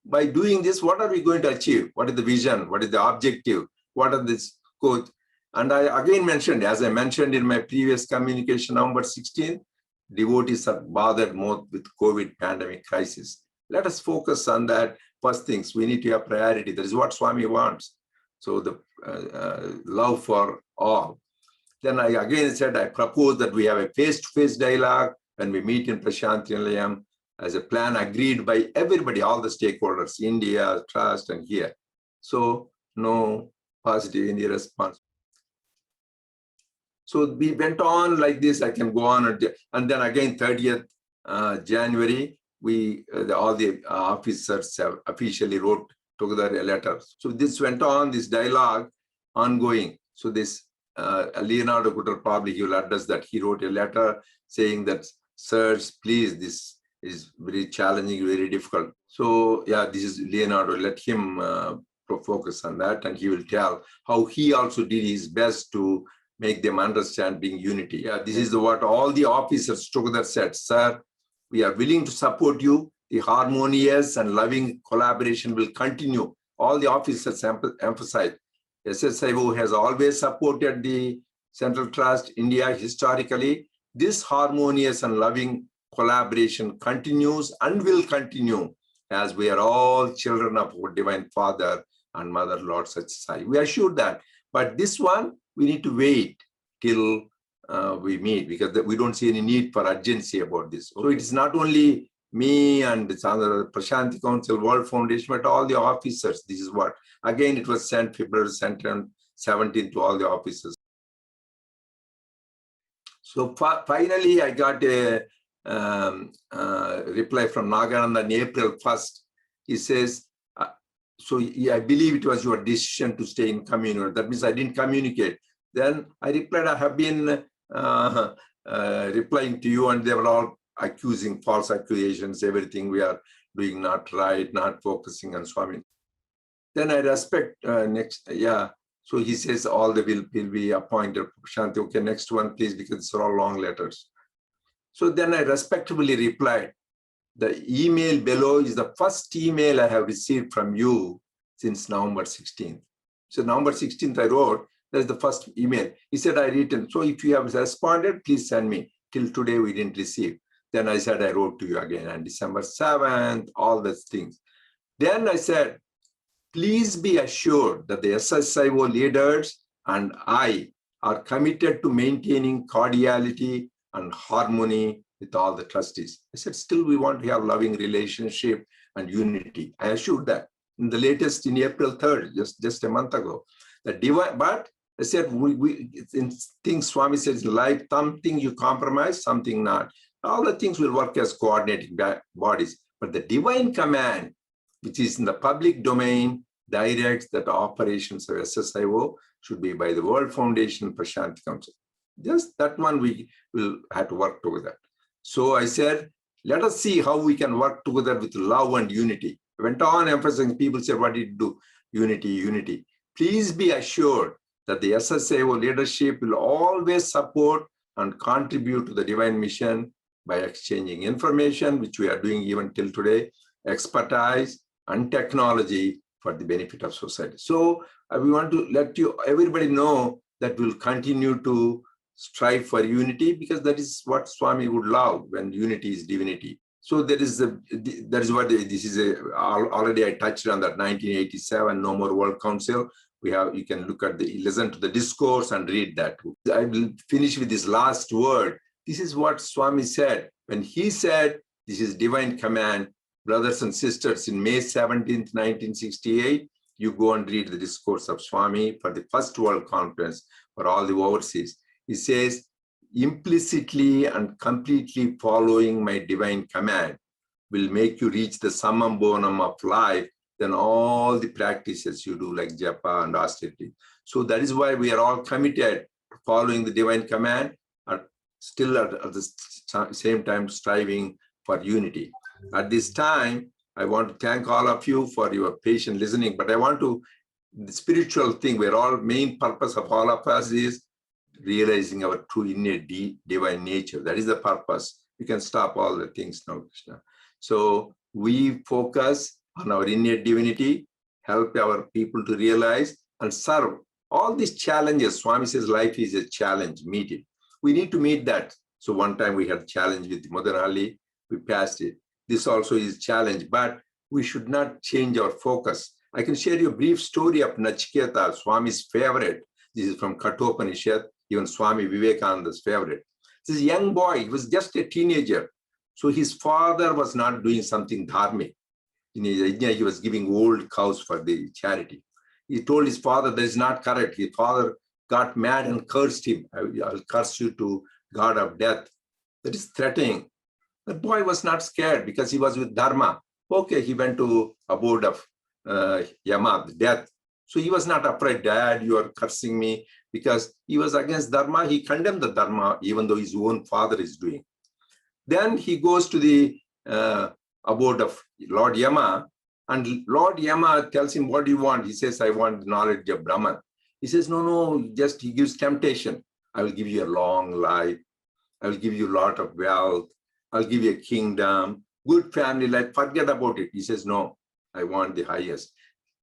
By doing this, what are we going to achieve? What is the vision? What is the objective? What are this code? And I again mentioned, as I mentioned in my previous communication, number 16, devotees are bothered more with COVID pandemic crisis. Let us focus on that. First things, we need to have priority. That is what Swami wants. So the love for all. Then I again said, I propose that we have a face-to-face dialogue when we meet in Prashanti Nilayam as a plan agreed by everybody, all the stakeholders, India, Trust, and here. So no positive India response. So we went on like this. I can go on. And then again, 30th January, all the officers have officially wrote together a letter. So this went on, this dialogue ongoing. So this Leonardo could probably he will address that. He wrote a letter saying that, sirs, please, this is very challenging, very difficult. So yeah, this is Leonardo. Let him focus on that, and he will tell how he also did his best to make them understand being unity. Yeah, this is what all the officers together said. Sir, we are willing to support you. The harmonious and loving collaboration will continue. All the officers emphasize. SSSIO has always supported the Central Trust India historically. This harmonious and loving collaboration continues and will continue as we are all children of our Divine Father and Mother Lord Sathya Sai. We are sure that. But this one, we need to wait till we meet, because we don't see any need for urgency about this. So it is not only me and the Prashanti Council, World Foundation, but all the officers. This is what, again, it was sent February 17th to all the officers. So finally, I got a reply from Nagananda on April 1st. He says, so I believe it was your decision to stay in communion. That means I didn't communicate. Then I replied, I have been replying to you, and they were all accusing, false accusations, everything we are doing not right, not focusing on Swami. Then I respect so he says all the will be appointed. Shanti, okay, next one, please, because it's all long letters. So then I respectfully replied, the email below is the first email I have received from you since November 16th. So November 16th I wrote, that's the first email. He said, I written, so if you have responded, please send me. Till today we didn't receive. Then I said, I wrote to you again on December 7th, all those things. Then I said, please be assured that the SSSIO leaders and I are committed to maintaining cordiality and harmony with all the trustees. I said, still we want to have loving relationship and unity. I assured that in the latest, in April 3rd, just a month ago. But I said, in things Swami says, life, something you compromise, something not. All the things will work as coordinating bodies. But the divine command, which is in the public domain, directs that operations of SSSIO should be by the World Foundation Prashanti Council. Just that one we will have to work together. So I said, let us see how we can work together with love and unity. I went on emphasizing, people said, what did you do? Unity, unity. Please be assured that the SSSIO leadership will always support and contribute to the divine mission by exchanging information, which we are doing even till today, expertise and technology for the benefit of society. So we want to let everybody know that we'll continue to strive for unity, because that is what Swami would love, when unity is divinity. So that is already I touched on that 1987 No More World Council. You can listen to the discourse and read that. I will finish with this last word. This is what Swami said when he said, this is divine command. Brothers and sisters, in May 17th, 1968, you go and read the discourse of Swami for the First World Conference for all the overseas. He says, implicitly and completely following my divine command will make you reach the summum bonum of life than all the practices you do like japa and austerity. So that is why we are all committed to following the divine command and still at the same time striving for unity. At this time, I want to thank all of you for your patient listening, but I want to, the spiritual thing, where all main purpose of all of us is realizing our true innate divine nature. That is the purpose. You can stop all the things now, Krishna. So we focus on our innate divinity, help our people to realize and serve all these challenges. Swami says life is a challenge, meet it. We need to meet that. So one time we had a challenge with Mother Ali, we passed it. This also is a challenge, but we should not change our focus. I can share you a brief story of Nachiketa, Swami's favorite. This is from Kathopanishad, even Swami Vivekananda's favorite. This young boy, he was just a teenager. So his father was not doing something dharmic. In his yajna, he was giving old cows for the charity. He told his father that is not correct. His father got mad and cursed him. I'll curse you to God of death. That is threatening. The boy was not scared because he was with Dharma. Okay, he went to abode of Yama, death. So he was not afraid, Dad, you are cursing me, because he was against Dharma. He condemned the Dharma, even though his own father is doing. Then he goes to the abode of Lord Yama, and Lord Yama tells him, what do you want? He says, I want knowledge of Brahman. He says, no, just he gives temptation. I will give you a long life. I will give you a lot of wealth. I'll give you a kingdom, good family life, forget about it. He says, no, I want the highest.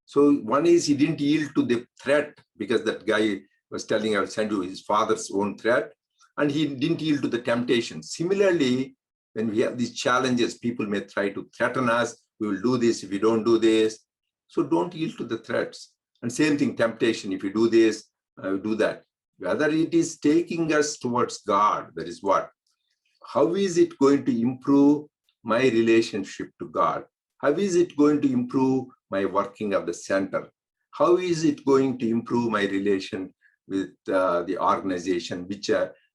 So one is he didn't yield to the threat because that guy was telling I will send you his father's own threat, and he didn't yield to the temptation. Similarly, when we have these challenges, people may try to threaten us. We will do this if you don't do this. So don't yield to the threats. And same thing, temptation. If you do this, do that. Whether it is taking us towards God, that is what. How is it going to improve my relationship to God? How is it going to improve my working of the center? How is it going to improve my relation with the organization, which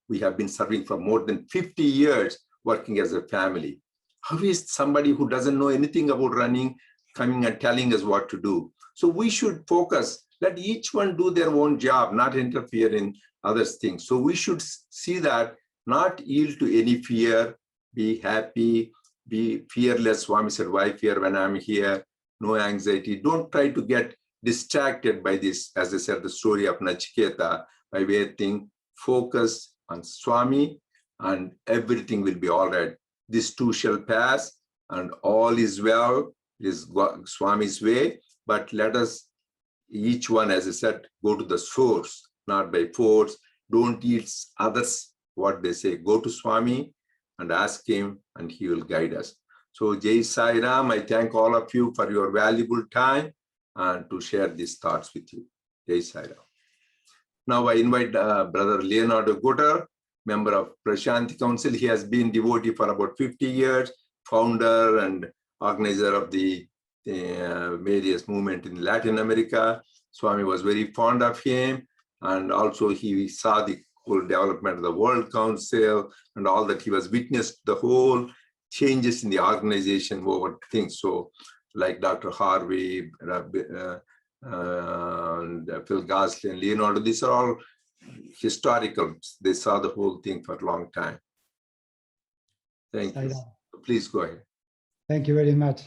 we have been serving for more than 50 years, working as a family? How is somebody who doesn't know anything about running coming and telling us what to do? So we should focus, let each one do their own job, not interfere in others' things. So we should see that, not yield to any fear, be happy, be fearless. Swami said, why fear when I'm here? No anxiety. Don't try to get distracted by this, as I said, the story of Nachiketa, by waiting, focus on Swami, and everything will be all right. This too shall pass, and all is well, is Swami's way. But let us, each one, as I said, go to the source, not by force. Don't yield others what they say. Go to Swami and ask him, and he will guide us. So Jai Sai Ram, I thank all of you for your valuable time and to share these thoughts with you. Jai Sai Ram. Now I invite Brother Leonardo Gutter, member of Prashanti Council. He has been devotee for about 50 years, founder and organizer of the various movement in Latin America. Swami was very fond of him, and also he saw the whole development of the World Council and all that. He was witness to the whole changes in the organization over things. So like Dr. Harvey, and Phil Gasley and Leonardo, these are all historical. They saw the whole thing for a long time. Thank you. Please go ahead. Thank you very much.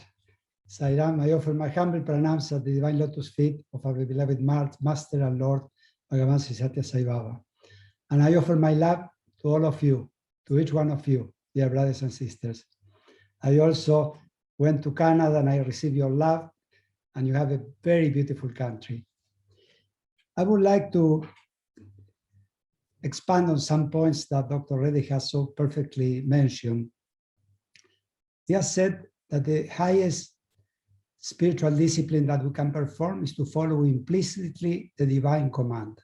Sairam, I offer my humble pranams at the divine lotus feet of our beloved Master and Lord, Bhagavan Sri Sathya Sai Baba. And I offer my love to all of you, to each one of you, dear brothers and sisters. I also went to Canada and I received your love, and you have a very beautiful country. I would like to expand on some points that Dr. Reddy has so perfectly mentioned. He has said that the highest spiritual discipline that we can perform is to follow implicitly the divine command.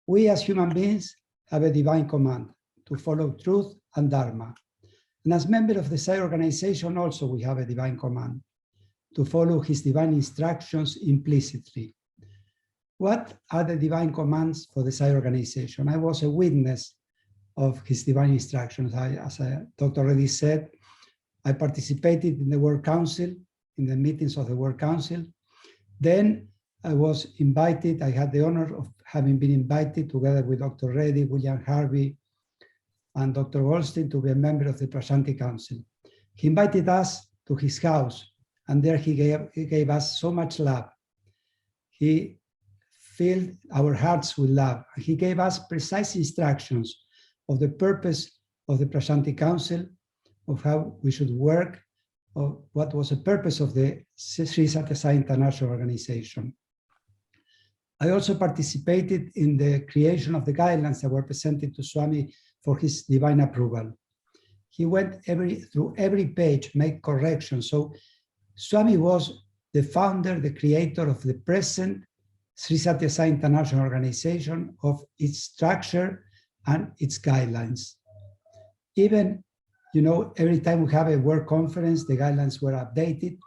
We as human beings have a divine command to follow truth and dharma. And as member of the Sai organization also we have a divine command to follow his divine instructions implicitly. What are the divine commands for the Sai organization? I was a witness of his divine instructions. As Dr. already said, I participated in the World Council, in the meetings of the World Council. Then I was invited, I had the honor of having been invited together with Dr. Reddy, William Harvey, and Dr. Goldstein to be a member of the Prashanti Council. He invited us to his house, and there he gave us so much love. He filled our hearts with love. He gave us precise instructions of the purpose of the Prashanti Council, of how we should work, of what was the purpose of the Sri Sathya Sai International Organization. I also participated in the creation of the guidelines that were presented to Swami for his divine approval. He went through every page, made corrections. So Swami was the founder, the creator of the present Sri Sathya Sai International Organization, of its structure and its guidelines. Even, every time we have a work conference, the guidelines were updated.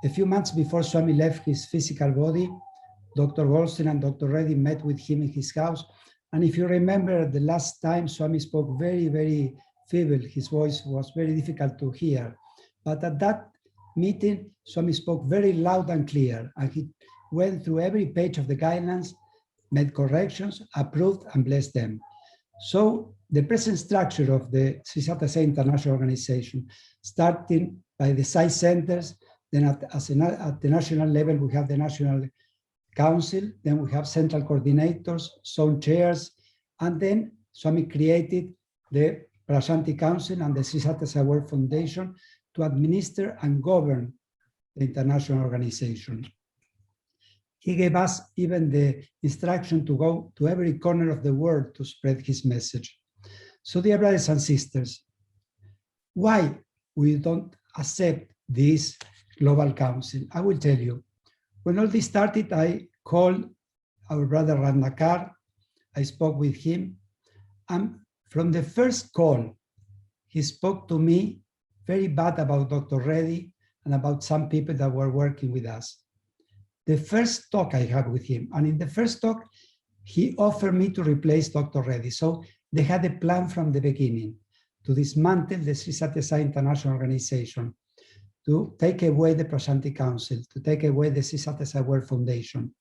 A few months before Swami left his physical body, Dr. Goldstein and Dr. Reddy met with him in his house. And if you remember, the last time Swami spoke very, very feeble. His voice was very difficult to hear. But at that meeting, Swami spoke very loud and clear. And he went through every page of the guidelines, made corrections, approved, and blessed them. So the present structure of the Sri Sathya Sai International Organization, starting by the Sai centers, then at the national level, we have the National Council, then we have central coordinators, zone chairs, and then Swami created the Prashanti Council and the Sri Sathya Sai World Foundation to administer and govern the international organization. He gave us even the instruction to go to every corner of the world to spread his message. So dear brothers and sisters, why we don't accept this global council? I will tell you. When all this started, I called our brother Ratnakar. I spoke with him. And from the first call, he spoke to me very bad about Dr. Reddy and about some people that were working with us. The first talk I had with him, and in the first talk, he offered me to replace Dr. Reddy. So they had a plan from the beginning to dismantle the Sri Sathya Sai International Organization, to take away the Prashanti Council, to take away the Sri Sathya Sai World Foundation.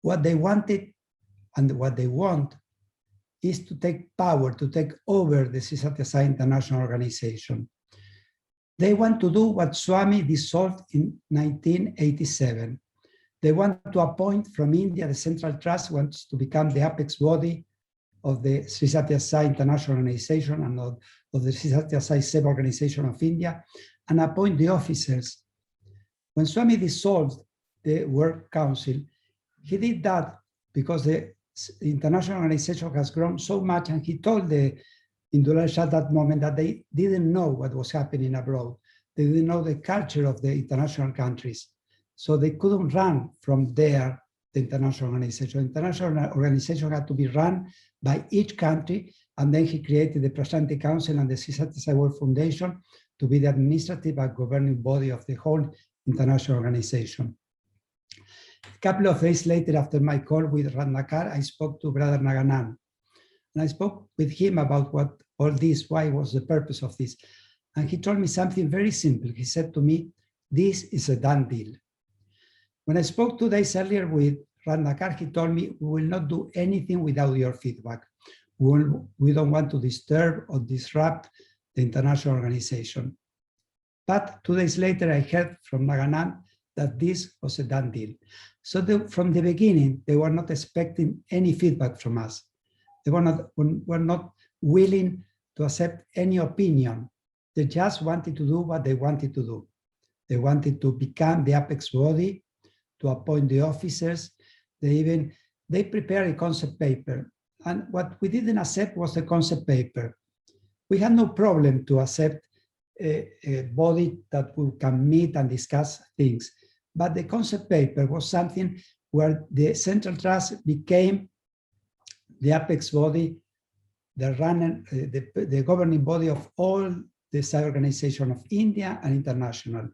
What they wanted and what they want is to take power, to take over the Sri Sathya Sai International Organization. They want to do what Swami dissolved in 1987. They want to appoint from India, the Central Trust wants to become the apex body of the Sri Sathya Sai International Organization and of the Sri Sathya Sai Seva Organization of India, and appoint the officers. When Swami dissolved the World Council, he did that because the international organization has grown so much, and he told the Indulage at that moment that they didn't know what was happening abroad. They didn't know the culture of the international countries. So they couldn't run from there, the international organization. The international organization had to be run by each country, and then he created the Prashanti Council and the Sri Sathya Sai World Foundation to be the administrative and governing body of the whole international organization. A couple of days later, after my call with Ratnakar, I spoke to Brother Naganan. And I spoke with him about what all this, why was the purpose of this. And he told me something very simple. He said to me, this is a done deal. When I spoke 2 days earlier with Ratnakar, he told me, we will not do anything without your feedback. We don't want to disturb or disrupt the international organization. But 2 days later, I heard from Naganan that this was a done deal. So from the beginning, they were not expecting any feedback from us. They were not willing to accept any opinion. They just wanted to do what they wanted to do. They wanted to become the apex body, to appoint the officers. They prepared a concept paper. And what we didn't accept was the concept paper. We had no problem to accept a body that we can meet and discuss things. But the concept paper was something where the Central Trust became the apex body, the governing body of all the Sai organization of India and international,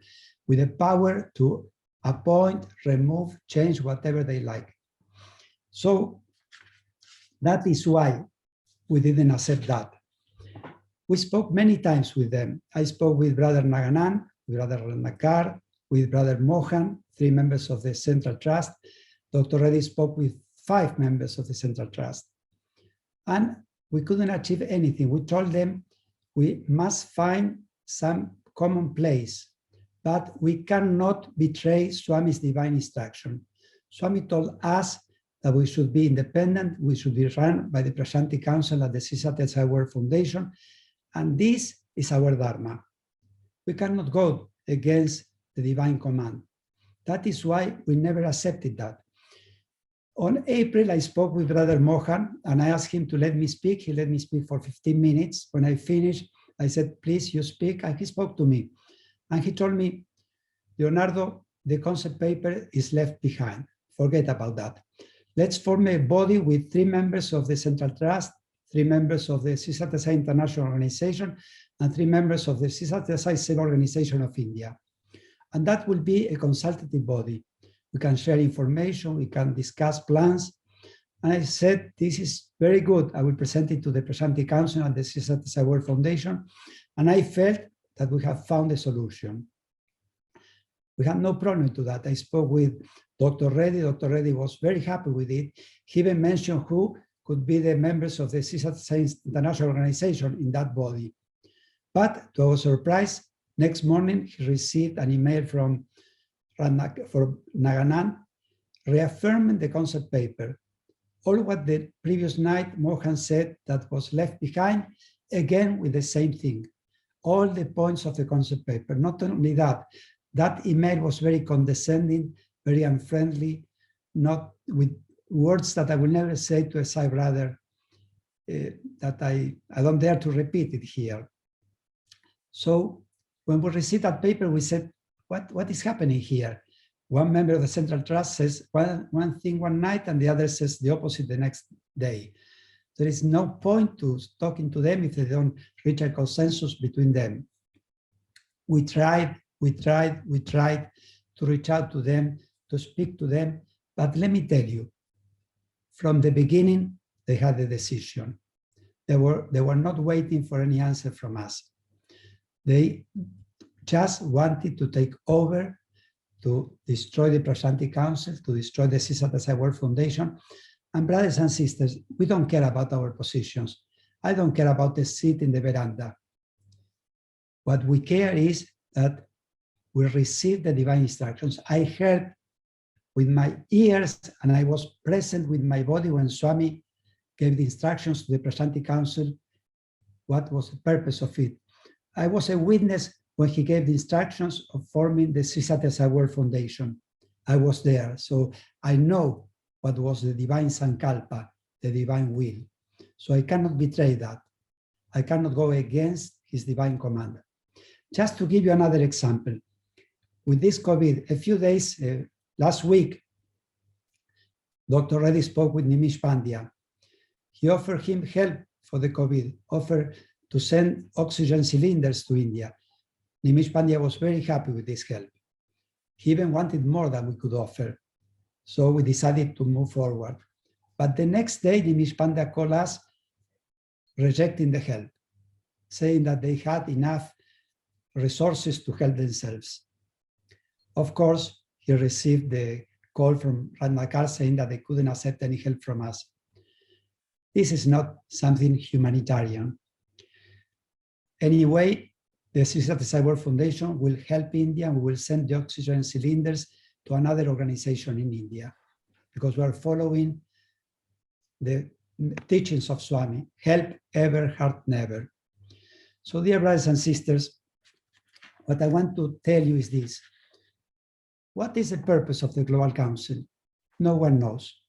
with the power to appoint, remove, change, whatever they like. So that is why we didn't accept that. We spoke many times with them. I spoke with Brother Naganan, with Brother Nakar, with Brother Mohan, 3 members of the Central Trust. Dr. Reddy spoke with 5 members of the Central Trust. And we couldn't achieve anything. We told them we must find some common place, but we cannot betray Swami's divine instruction. Swami told us that we should be independent, we should be run by the Prashanti Council at the Sri Sathya Sai World Foundation, and this is our Dharma. We cannot go against the divine command. That is why we never accepted that. On April, I spoke with Brother Mohan and I asked him to let me speak. He let me speak for 15 minutes. When I finished, I said, please, you speak. And he spoke to me. And he told me, Leonardo, the concept paper is left behind. Forget about that. Let's form a body with 3 members of the Central Trust, 3 members of the Sri Sathya Sai International Organization, and 3 members of the Sri Sathya Sai Seva Organization of India. And that will be a consultative body. We can share information, we can discuss plans. And I said, this is very good. I will present it to the Prashanti Council and the Sri Sathya Sai World Foundation. And I felt that we have found a solution. We had no problem to that. I spoke with Dr. Reddy. Dr. Reddy was very happy with it. He even mentioned who could be the members of the Sri Sathya Sai International Organization in that body. But to our surprise, next morning, he received an email from Naganan reaffirming the concept paper. All what the previous night Mohan said that was left behind, again with the same thing. All the points of the concept paper. Not only that, that email was very condescending, very unfriendly, not with words that I will never say to a Sai brother, that I don't dare to repeat it here. So when we received that paper, we said, what is happening here? One member of the Central Trust says one thing one night and the other says the opposite the next day. There is no point to talking to them if they don't reach a consensus between them. We tried to reach out to them, to speak to them, but let me tell you, from the beginning, they had a decision. They were not waiting for any answer from us. They just wanted to take over, to destroy the Prashanti Council, to destroy the Sri Sathya Sai World Foundation. And brothers and sisters, we don't care about our positions. I don't care about the seat in the veranda. What we care is that we receive the divine instructions. I heard with my ears and I was present with my body when Swami gave the instructions to the Prashanti Council, what was the purpose of it. I was a witness when he gave the instructions of forming the Sri Sathya Sai World Foundation. I was there, so I know what was the divine sankalpa, the divine will. So I cannot betray that. I cannot go against his divine command. Just to give you another example, with this COVID, a few days, last week, Dr. Reddy spoke with Nimish Pandya. He offered him help for the COVID, offered to send oxygen cylinders to India. Nimish Pandya was very happy with this help. He even wanted more than we could offer. So we decided to move forward. But the next day, Nimish Pandya called us rejecting the help, saying that they had enough resources to help themselves. Of course, he received the call from Ratnakar saying that they couldn't accept any help from us. This is not something humanitarian. Anyway, the Sri Sathya Sai World Foundation will help India and we will send the oxygen cylinders to another organization in India because we are following the teachings of Swami, help ever, hurt never. So dear brothers and sisters, what I want to tell you is this. What is the purpose of the Global Council? No one knows.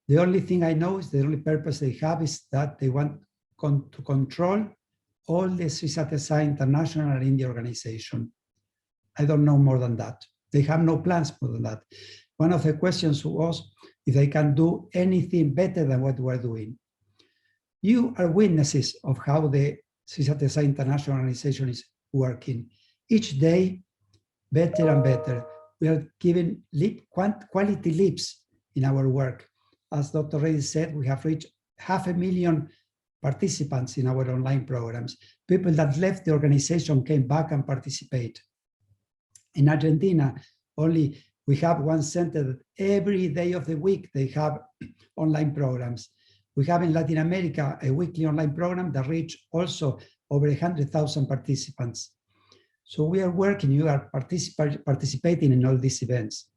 The only thing I know is the only purpose they have is that they want to control all the Sri Sathya Sai International and India organization. I don't know more than that. They have no plans more than that. One of the questions was if they can do anything better than what we're doing. You are witnesses of how the Sri Sathya Sai International Organization is working. Each day, better and better. We are giving quality leaps in our work. As Dr. Reddy said, we have reached 500,000 participants in our online programs. People that left the organization came back and participate. In Argentina, only we have one center that every day of the week they have online programs. We have in Latin America a weekly online program that reach also over 100,000 participants. So we are working, you are participating in all these events.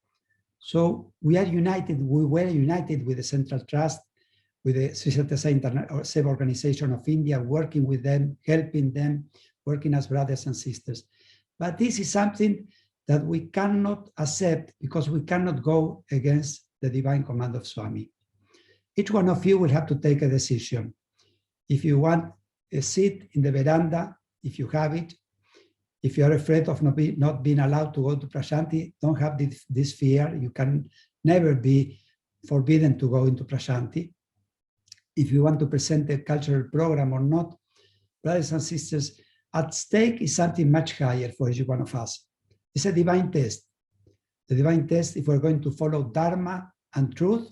So we are united, we were united with the Central Trust, with the Sri Sathya Sai organization of India, working with them, helping them, working as brothers and sisters. But this is something that we cannot accept because we cannot go against the divine command of Swami. Each one of you will have to take a decision. If you want a seat in the veranda, if you have it, if you are afraid of not being allowed to go to Prashanti, don't have this fear. You can never be forbidden to go into Prashanti. If you want to present a cultural program or not, brothers and sisters, at stake is something much higher for each one of us. It's a divine test. The divine test if we're going to follow Dharma and truth,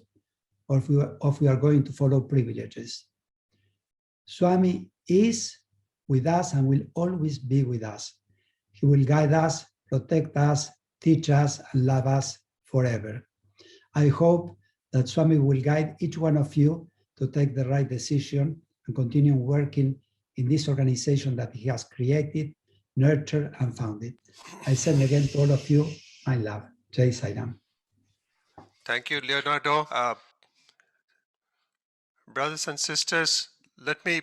or if we are going to follow privileges. Swami is with us and will always be with us. He will guide us, protect us, teach us, and love us forever. I hope that Swami will guide each one of you to take the right decision and continue working in this organization that he has created, nurtured, and founded. I send again to all of you my love. Jai Sai Ram. Thank you, Leonardo. Brothers and sisters, let me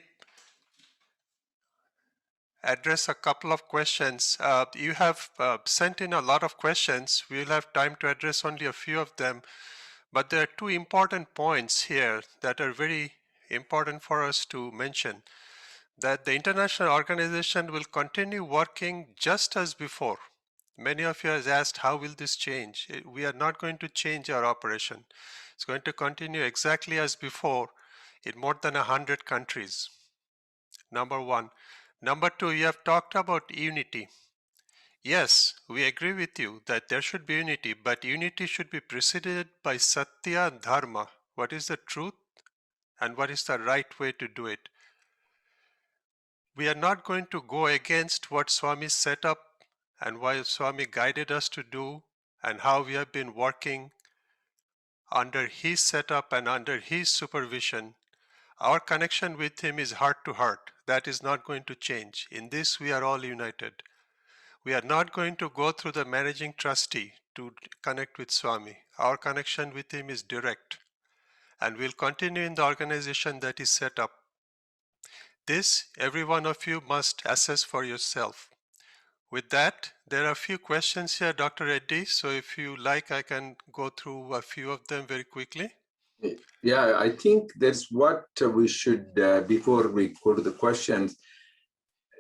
address a couple of questions. You have sent in a lot of questions. We'll have time to address only a few of them. But there are two important points here that are very important for us to mention. That the international organization will continue working just as before. Many of you have asked, how will this change? We are not going to change our operation. It's going to continue exactly as before in more than 100 countries. Number one. Number two, you have talked about unity. Yes, we agree with you that there should be unity, but unity should be preceded by Satya and Dharma. What is the truth and what is the right way to do it? We are not going to go against what Swami set up and what Swami guided us to do and how we have been working under his setup and under his supervision. Our connection with him is heart to heart. That is not going to change. In this, we are all united. We are not going to go through the managing trustee to connect with Swami. Our connection with him is direct. And we'll continue in the organization that is set up. This, every one of you must assess for yourself. With that, there are a few questions here, Dr. Reddy. So if you like, I can go through a few of them very quickly. Yeah, I think that's what we should, before we go to the questions,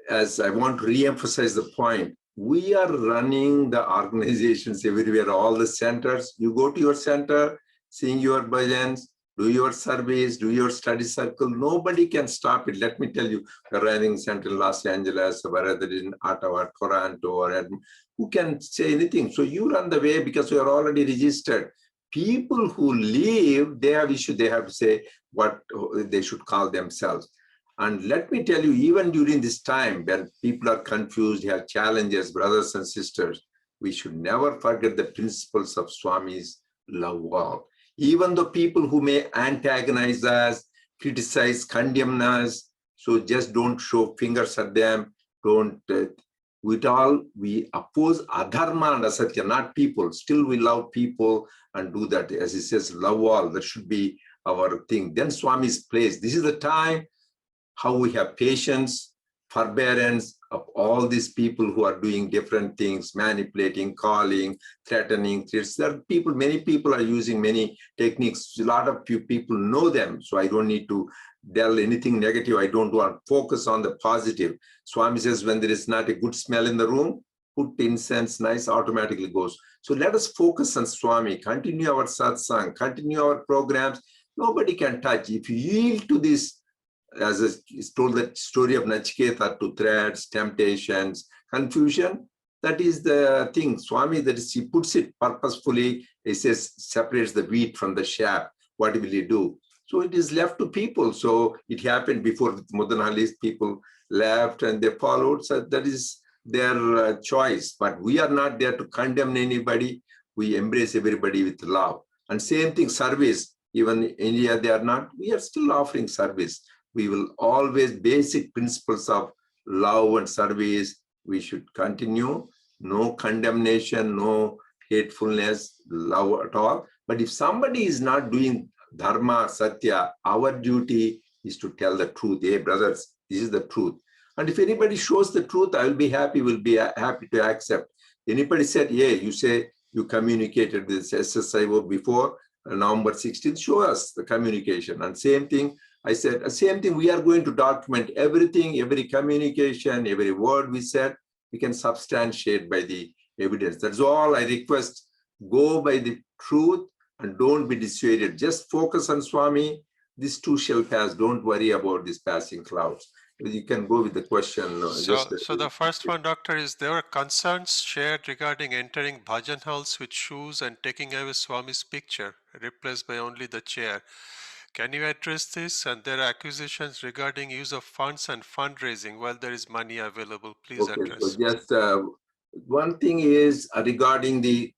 as I want to re-emphasize the point, we are running the organizations everywhere, all the centers. You go to your center, sing your bhajans, do your service, do your study circle. Nobody can stop it. Let me tell you, we're running center in Los Angeles, or whether in Ottawa, Toronto, or Edmonton. Who can say anything? So you run the way because you are already registered. People who leave, they have issue, they have to say what they should call themselves. And let me tell you, even during this time when people are confused, have challenges, brothers and sisters, we should never forget the principles of Swami's love all. Even the people who may antagonize us, criticize, condemn us, so just don't show fingers at them, don't with all, we oppose adharma and asatya, not people. Still we love people and do that. As he says, love all, that should be our thing. Then Swami's place. This is the time how we have patience, forbearance of all these people who are doing different things, manipulating, calling, threatening. There are people, many people are using many techniques. A lot of few people know them. So I don't need to tell anything negative. I don't want to focus on the positive. Swami says, when there is not a good smell in the room, put incense, nice, automatically goes. So let us focus on Swami, continue our satsang, continue our programs. Nobody can touch. If you yield to this, as is told that story of Nachiketa, to threats, temptations, confusion, that is the thing. Swami, that is, he puts it purposefully. He says, separates the wheat from the chaff. What will he do? So it is left to people. So it happened before with Mudan Ali's people left and they followed. So that is their choice. But we are not there to condemn anybody. We embrace everybody with love. And same thing, service. Even in India, they are not. We are still offering service. We will always, basic principles of love and service, we should continue. No condemnation, no hatefulness, love at all. But if somebody is not doing dharma, satya, our duty is to tell the truth. Hey, brothers, this is the truth. And if anybody shows the truth, I will be happy, will be happy to accept. Anybody said, yeah, you say you communicated with SSSIO before November 16th, show us the communication. And same thing, I said, same thing, we are going to document everything, every communication, every word we said, we can substantiate by the evidence. That's all I request. Go by the truth and don't be dissuaded. Just focus on Swami. This too shall pass. Don't worry about these passing clouds. You can go with the question. So the first one, Doctor, is there were concerns shared regarding entering bhajan halls with shoes and taking away Swami's picture, replaced by only the chair. Can you address this? And there are accusations regarding use of funds and fundraising while there is money available. Please address. So just one thing is regarding the,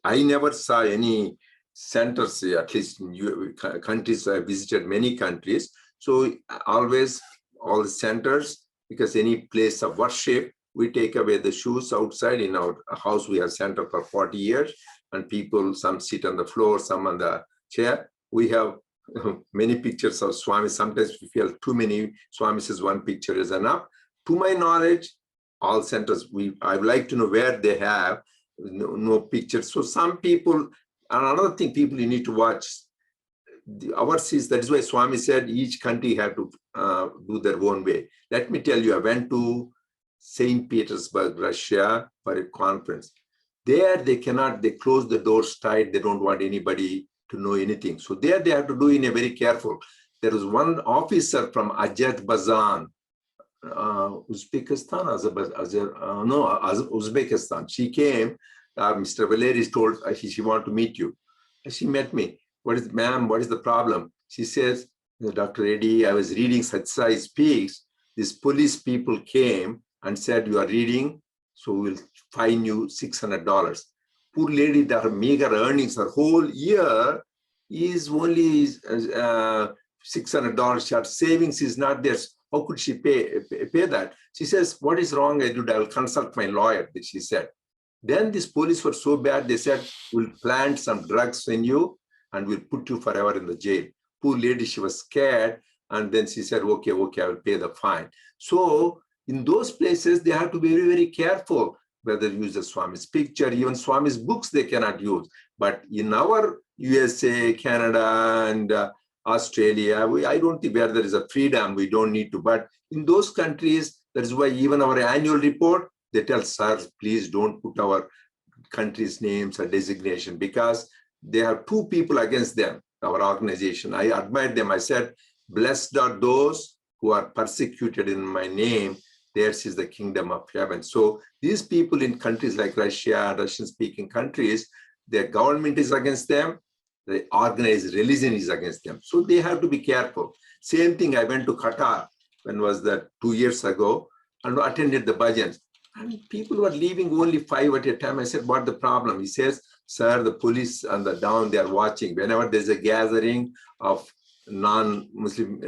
I never saw any centers, at least in countries, I visited many countries. So always all the centers, because any place of worship, we take away the shoes outside. In our house, we have center for 40 years and people, some sit on the floor, some on the chair. We have many pictures of Swami. Sometimes we feel too many. Swami says one picture is enough. To my knowledge, all centers, I would like to know where they have no pictures. So some people, and another thing, people you need to watch, ours is, that is why Swami said each country had to do their own way. Let me tell you, I went to St. Petersburg, Russia for a conference. There they cannot, they close the doors tight. They don't want anybody to know anything. So there they have to do in a very careful. There was one officer from Azerbaijan, Uzbekistan, Uzbekistan. She came, Mr. Valeris told she wanted to meet you. She met me. What is, ma'am, what is the problem? She says, Dr. Reddy, I was reading Sathya Sai Speaks. These police people came and said, you are reading, so we'll fine you $600. Poor lady, her meager earnings, her whole year is only $600. Her savings is not there. How could she pay that? She says, what is wrong? I will consult my lawyer, she said. Then these police were so bad, they said, we'll plant some drugs in you and we'll put you forever in the jail. Poor lady, she was scared. And then she said, okay, I will pay the fine. So in those places, they have to be very, very careful whether use the Swami's picture, even Swami's books they cannot use. But in our USA, Canada, and Australia, I don't think where there is a freedom, we don't need to. But in those countries, that is why even our annual report, they tell, sir, please don't put our country's names or designation, because they have two people against them, our organization. I admired them. I said, blessed are those who are persecuted in my name. Theirs is the kingdom of heaven. So these people in countries like Russia, Russian-speaking countries, their government is against them. The organized religion is against them. So they have to be careful. Same thing, I went to Qatar, when was that, 2 years ago, and attended the bhajans. And people were leaving only 5 at a time. I said, what the problem? He says, sir, the police on the down, they are watching. Whenever there's a gathering of non-Muslim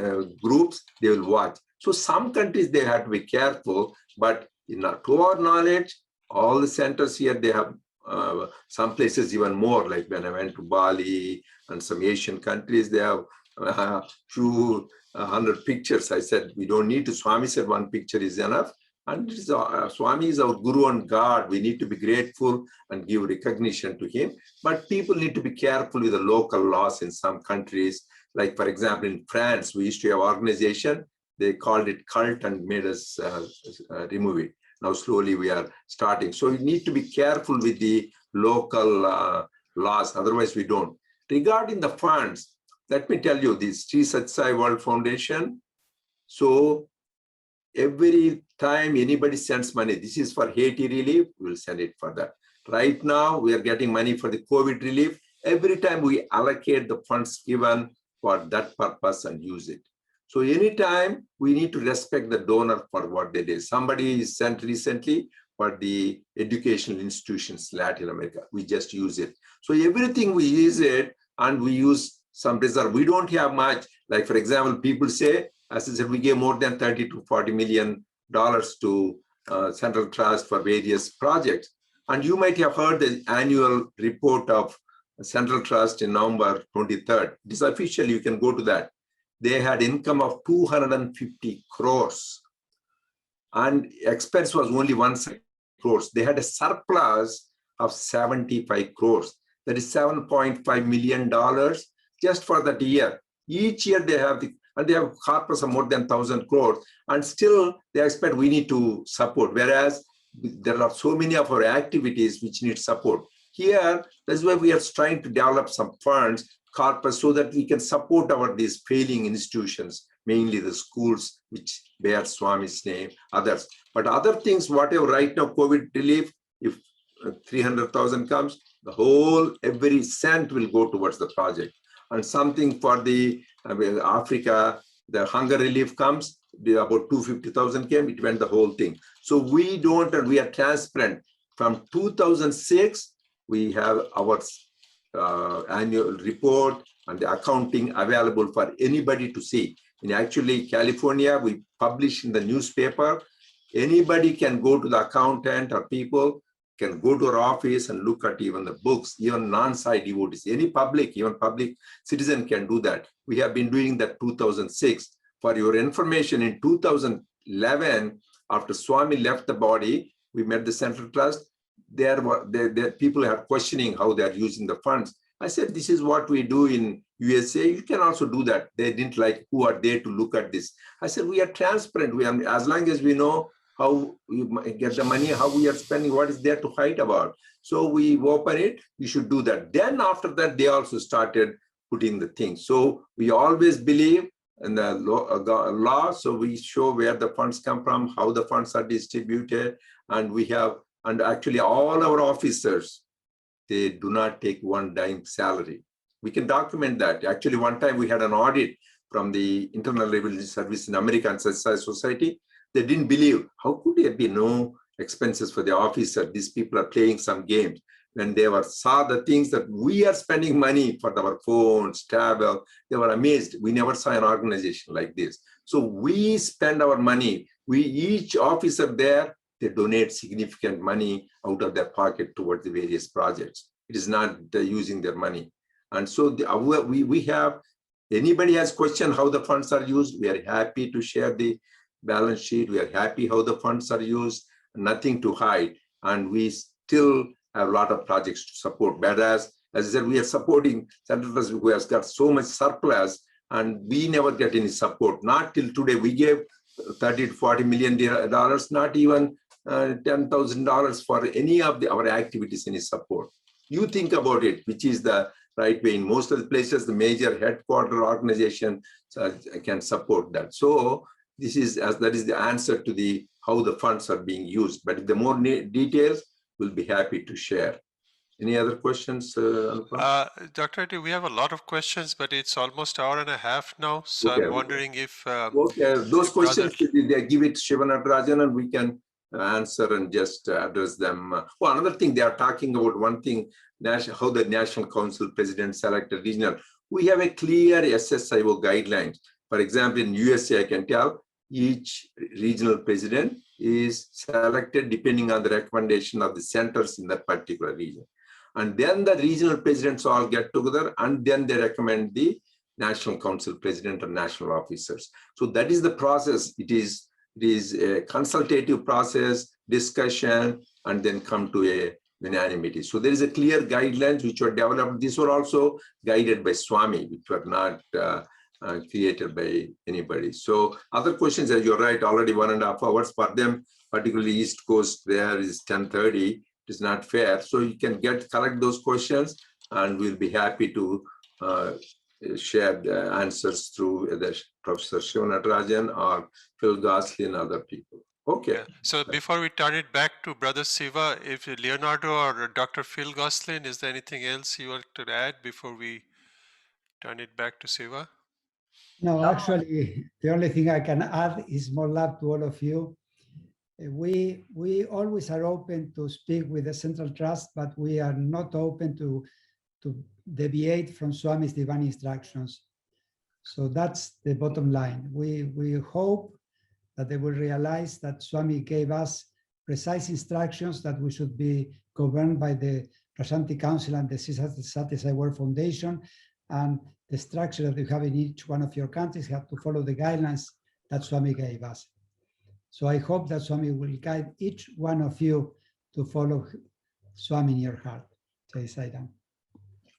groups, they will watch. So some countries, they have to be careful, but to our knowledge, all the centers here, they have some places even more, like when I went to Bali and some Asian countries, they have 200 pictures. I said, we don't need to. Swami said one picture is enough. And Swami is our guru and God. We need to be grateful and give recognition to him. But people need to be careful with the local laws in some countries. Like, for example, in France, we used to have an organization. They called it cult and made us remove it. Now, slowly we are starting. So you need to be careful with the local laws. Otherwise, we don't. Regarding the funds, let me tell you, this Sri Sathya Sai World Foundation. So every time anybody sends money, this is for Haiti relief, we'll send it for that. Right now, we are getting money for the COVID relief. Every time we allocate the funds given for that purpose and use it. So anytime we need to respect the donor for what they did. Somebody is sent recently for the educational institutions, Latin America. We just use it. So everything we use it, and we use some reserve. We don't have much. Like for example, people say, as I said, we gave more than 30 to 40 million dollars to Central Trust for various projects. And you might have heard the annual report of Central Trust in November 23rd. It is official, you can go to that. They had income of 250 crores and expense was only 1 crores. They had a surplus of 75 crores. That is $7.5 million just for that year. Each year they have and they have corpus of more than 1,000 crores, and still they expect we need to support, whereas there are so many of our activities which need support. Here, that's why we are trying to develop some funds, corpus, so that we can support these failing institutions, mainly the schools which bear Swami's name, others. But other things, whatever right now, COVID relief, if 300,000 comes, every cent will go towards the project. And something for the Africa, the hunger relief comes, about 250,000 came, it went the whole thing. So we don't, and we are transparent. From 2006, we have our annual report and the accounting available for anybody to see. In actually California, we publish in the newspaper. Anybody can go to the accountant, or people can go to our office and look at even the books, even non-Sai devotees. Any public, even public citizen can do that. We have been doing that 2006. For your information, in 2011, after Swami left the body, we met the Central Trust. There people are questioning how they are using the funds. I said, this is what we do in USA. You can also do that. They didn't like, who are there to look at this? I said, we are transparent. We are, as long as we know how we get the money, how we are spending, what is there to fight about. So we open it, you should do that. Then after that, they also started putting the things. So we always believe in the law. So we show where the funds come from, how the funds are distributed. And we have, and actually all our officers, they do not take one dime salary. We can document that. Actually, one time we had an audit from the Internal Revenue Service in American Society. They didn't believe, how could there be no expenses for the officer? These people are playing some games. When they saw the things that we are spending money for our phones, tablet, they were amazed. We never saw an organization like this. So we spend our money. Each officer there, they donate significant money out of their pocket towards the various projects. It is not using their money. And so we have, anybody has questioned how the funds are used, we are happy to share the balance sheet. We are happy how the funds are used, nothing to hide. And we still have a lot of projects to support. Whereas, as I said, we are supporting Central Trust, who has got so much surplus, and we never get any support. Not till today. We gave $30 to $40 million, not even $10,000 for any of our activities, any support. You think about it, which is the right way. In most of the places, the major headquarter organization can support that. So this is that is the answer to how the funds are being used. But if the more details, we'll be happy to share. Any other questions, Dr. Reddy, we have a lot of questions, but it's almost an hour and a half now. So okay, I'm wondering if those questions, they give it Shiva Natarajan, and we can answer and just address them. Well, another thing, they are talking about one thing, how the National Council President selected regional. We have a clear SSSIO guidelines. For example, in USA, I can tell each regional president is selected depending on the recommendation of the centers in that particular region. And then the regional presidents all get together, and then they recommend the National Council President and national officers. So that is the process. It is a consultative process, discussion, and then come to a unanimity. So there is a clear guidelines which were developed. These were also guided by Swami, which were not created by anybody. So other questions, as you're right, already 1.5 hours for them, particularly East Coast, there is 10:30. It is not fair. So you can collect those questions, and we'll be happy to share the answers through either Professor Shiva Natarajan or Phil Goslin and other people. Okay. Yeah. So before we turn it back to Brother Siva, if Leonardo or Dr. Phil Goslin, is there anything else you want to add before we turn it back to Siva. No, actually, the only thing I can add is more love to all of you. We always are open to speak with the Central Trust, but we are not open to deviate from Swami's divine instructions. So that's the bottom line. We hope that they will realize that Swami gave us precise instructions that we should be governed by the Prashanti Council and the Sri Sathya Sai World Foundation, and the structure that you have in each one of your countries have to follow the guidelines that Swami gave us. So I hope that Swami will guide each one of you to follow Swami in your heart. Jai Sai Ram.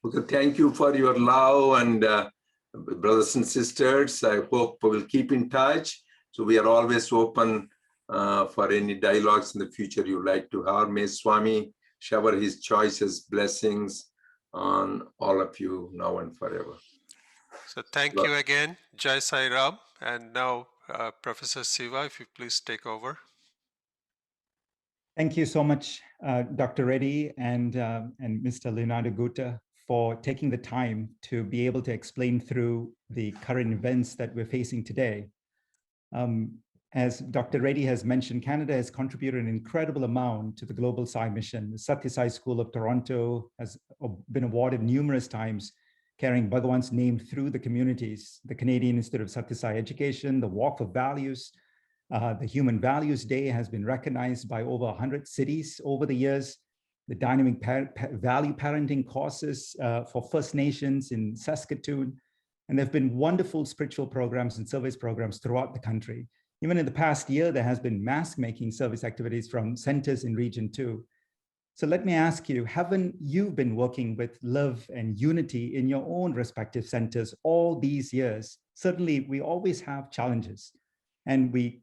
Okay, thank you for your love, and brothers and sisters, I hope we'll keep in touch. So we are always open for any dialogues in the future you'd like to have. May Swami shower his choices, blessings on all of you now and forever. So thank you again, Jai Sai Ram. And now, Professor Siva, if you please take over. Thank you so much, Dr. Reddy and Mr. Leonardo Gutta, for taking the time to be able to explain through the current events that we're facing today. As Dr. Reddy has mentioned, Canada has contributed an incredible amount to the Global Sai mission. The Sathya Sai School of Toronto has been awarded numerous times, carrying Bhagavan's name through the communities. The Canadian Institute of Sathya Sai Education, the Walk of Values, the Human Values Day has been recognized by over 100 cities over the years. The Dynamic Value Parenting courses for First Nations in Saskatoon. And there have been wonderful spiritual programs and service programs throughout the country. Even in the past year, there has been mask-making service activities from centers in Region 2. So let me ask you, haven't you been working with love and unity in your own respective centers all these years? Certainly, we always have challenges, and we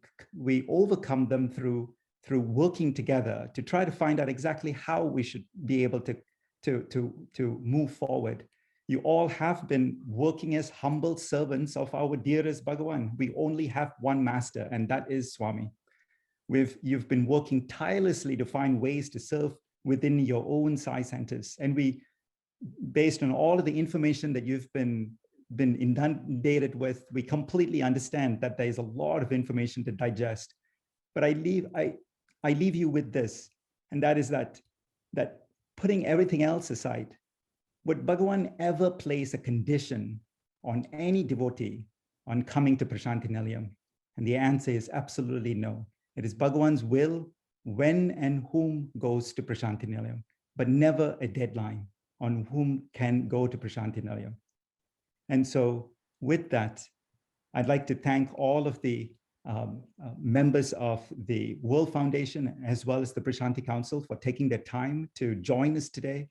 overcome them through working together to try to find out exactly how we should be able to move forward. You all have been working as humble servants of our dearest Bhagavan. We only have one master, and that is Swami. You've been working tirelessly to find ways to serve within your own Sai centers. And we, based on all of the information that you've been inundated with, we completely understand that there's a lot of information to digest. But I leave you with this, and that is that putting everything else aside, would Bhagavan ever place a condition on any devotee on coming to Prashanti Nilayam? And the answer is absolutely no. It is Bhagavan's will when and whom goes to Prashanti Nilayam, but never a deadline on whom can go to Prashanti Nilayam. And so with that, I'd like to thank all of the members of the World Foundation as well as the Prashanti Council for taking their time to join us today.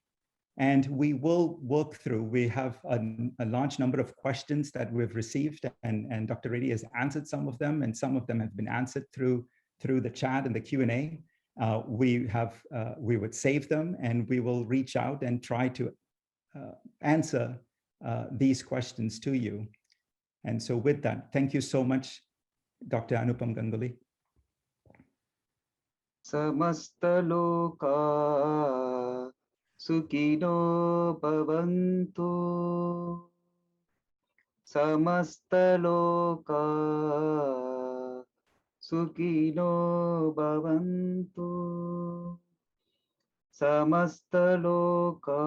And we will work through, we have a large number of questions that we've received, and Dr. Reddy has answered some of them, and some of them have been answered through the chat and the Q&A. We would save them, and we will reach out and try to answer these questions to you. And so with that, thank you so much, Dr. Anupam Ganguly. Samasta loka Sukino bhavantu. Samasta loka Sukino bhavantu. Samasta loka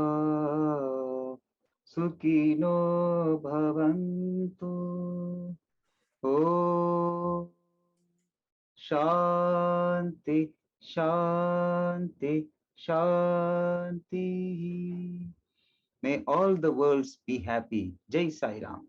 Sukino bhavantu. Om Shanti, Shanti, Shanti. May all the worlds be happy. Jai Sai Ram.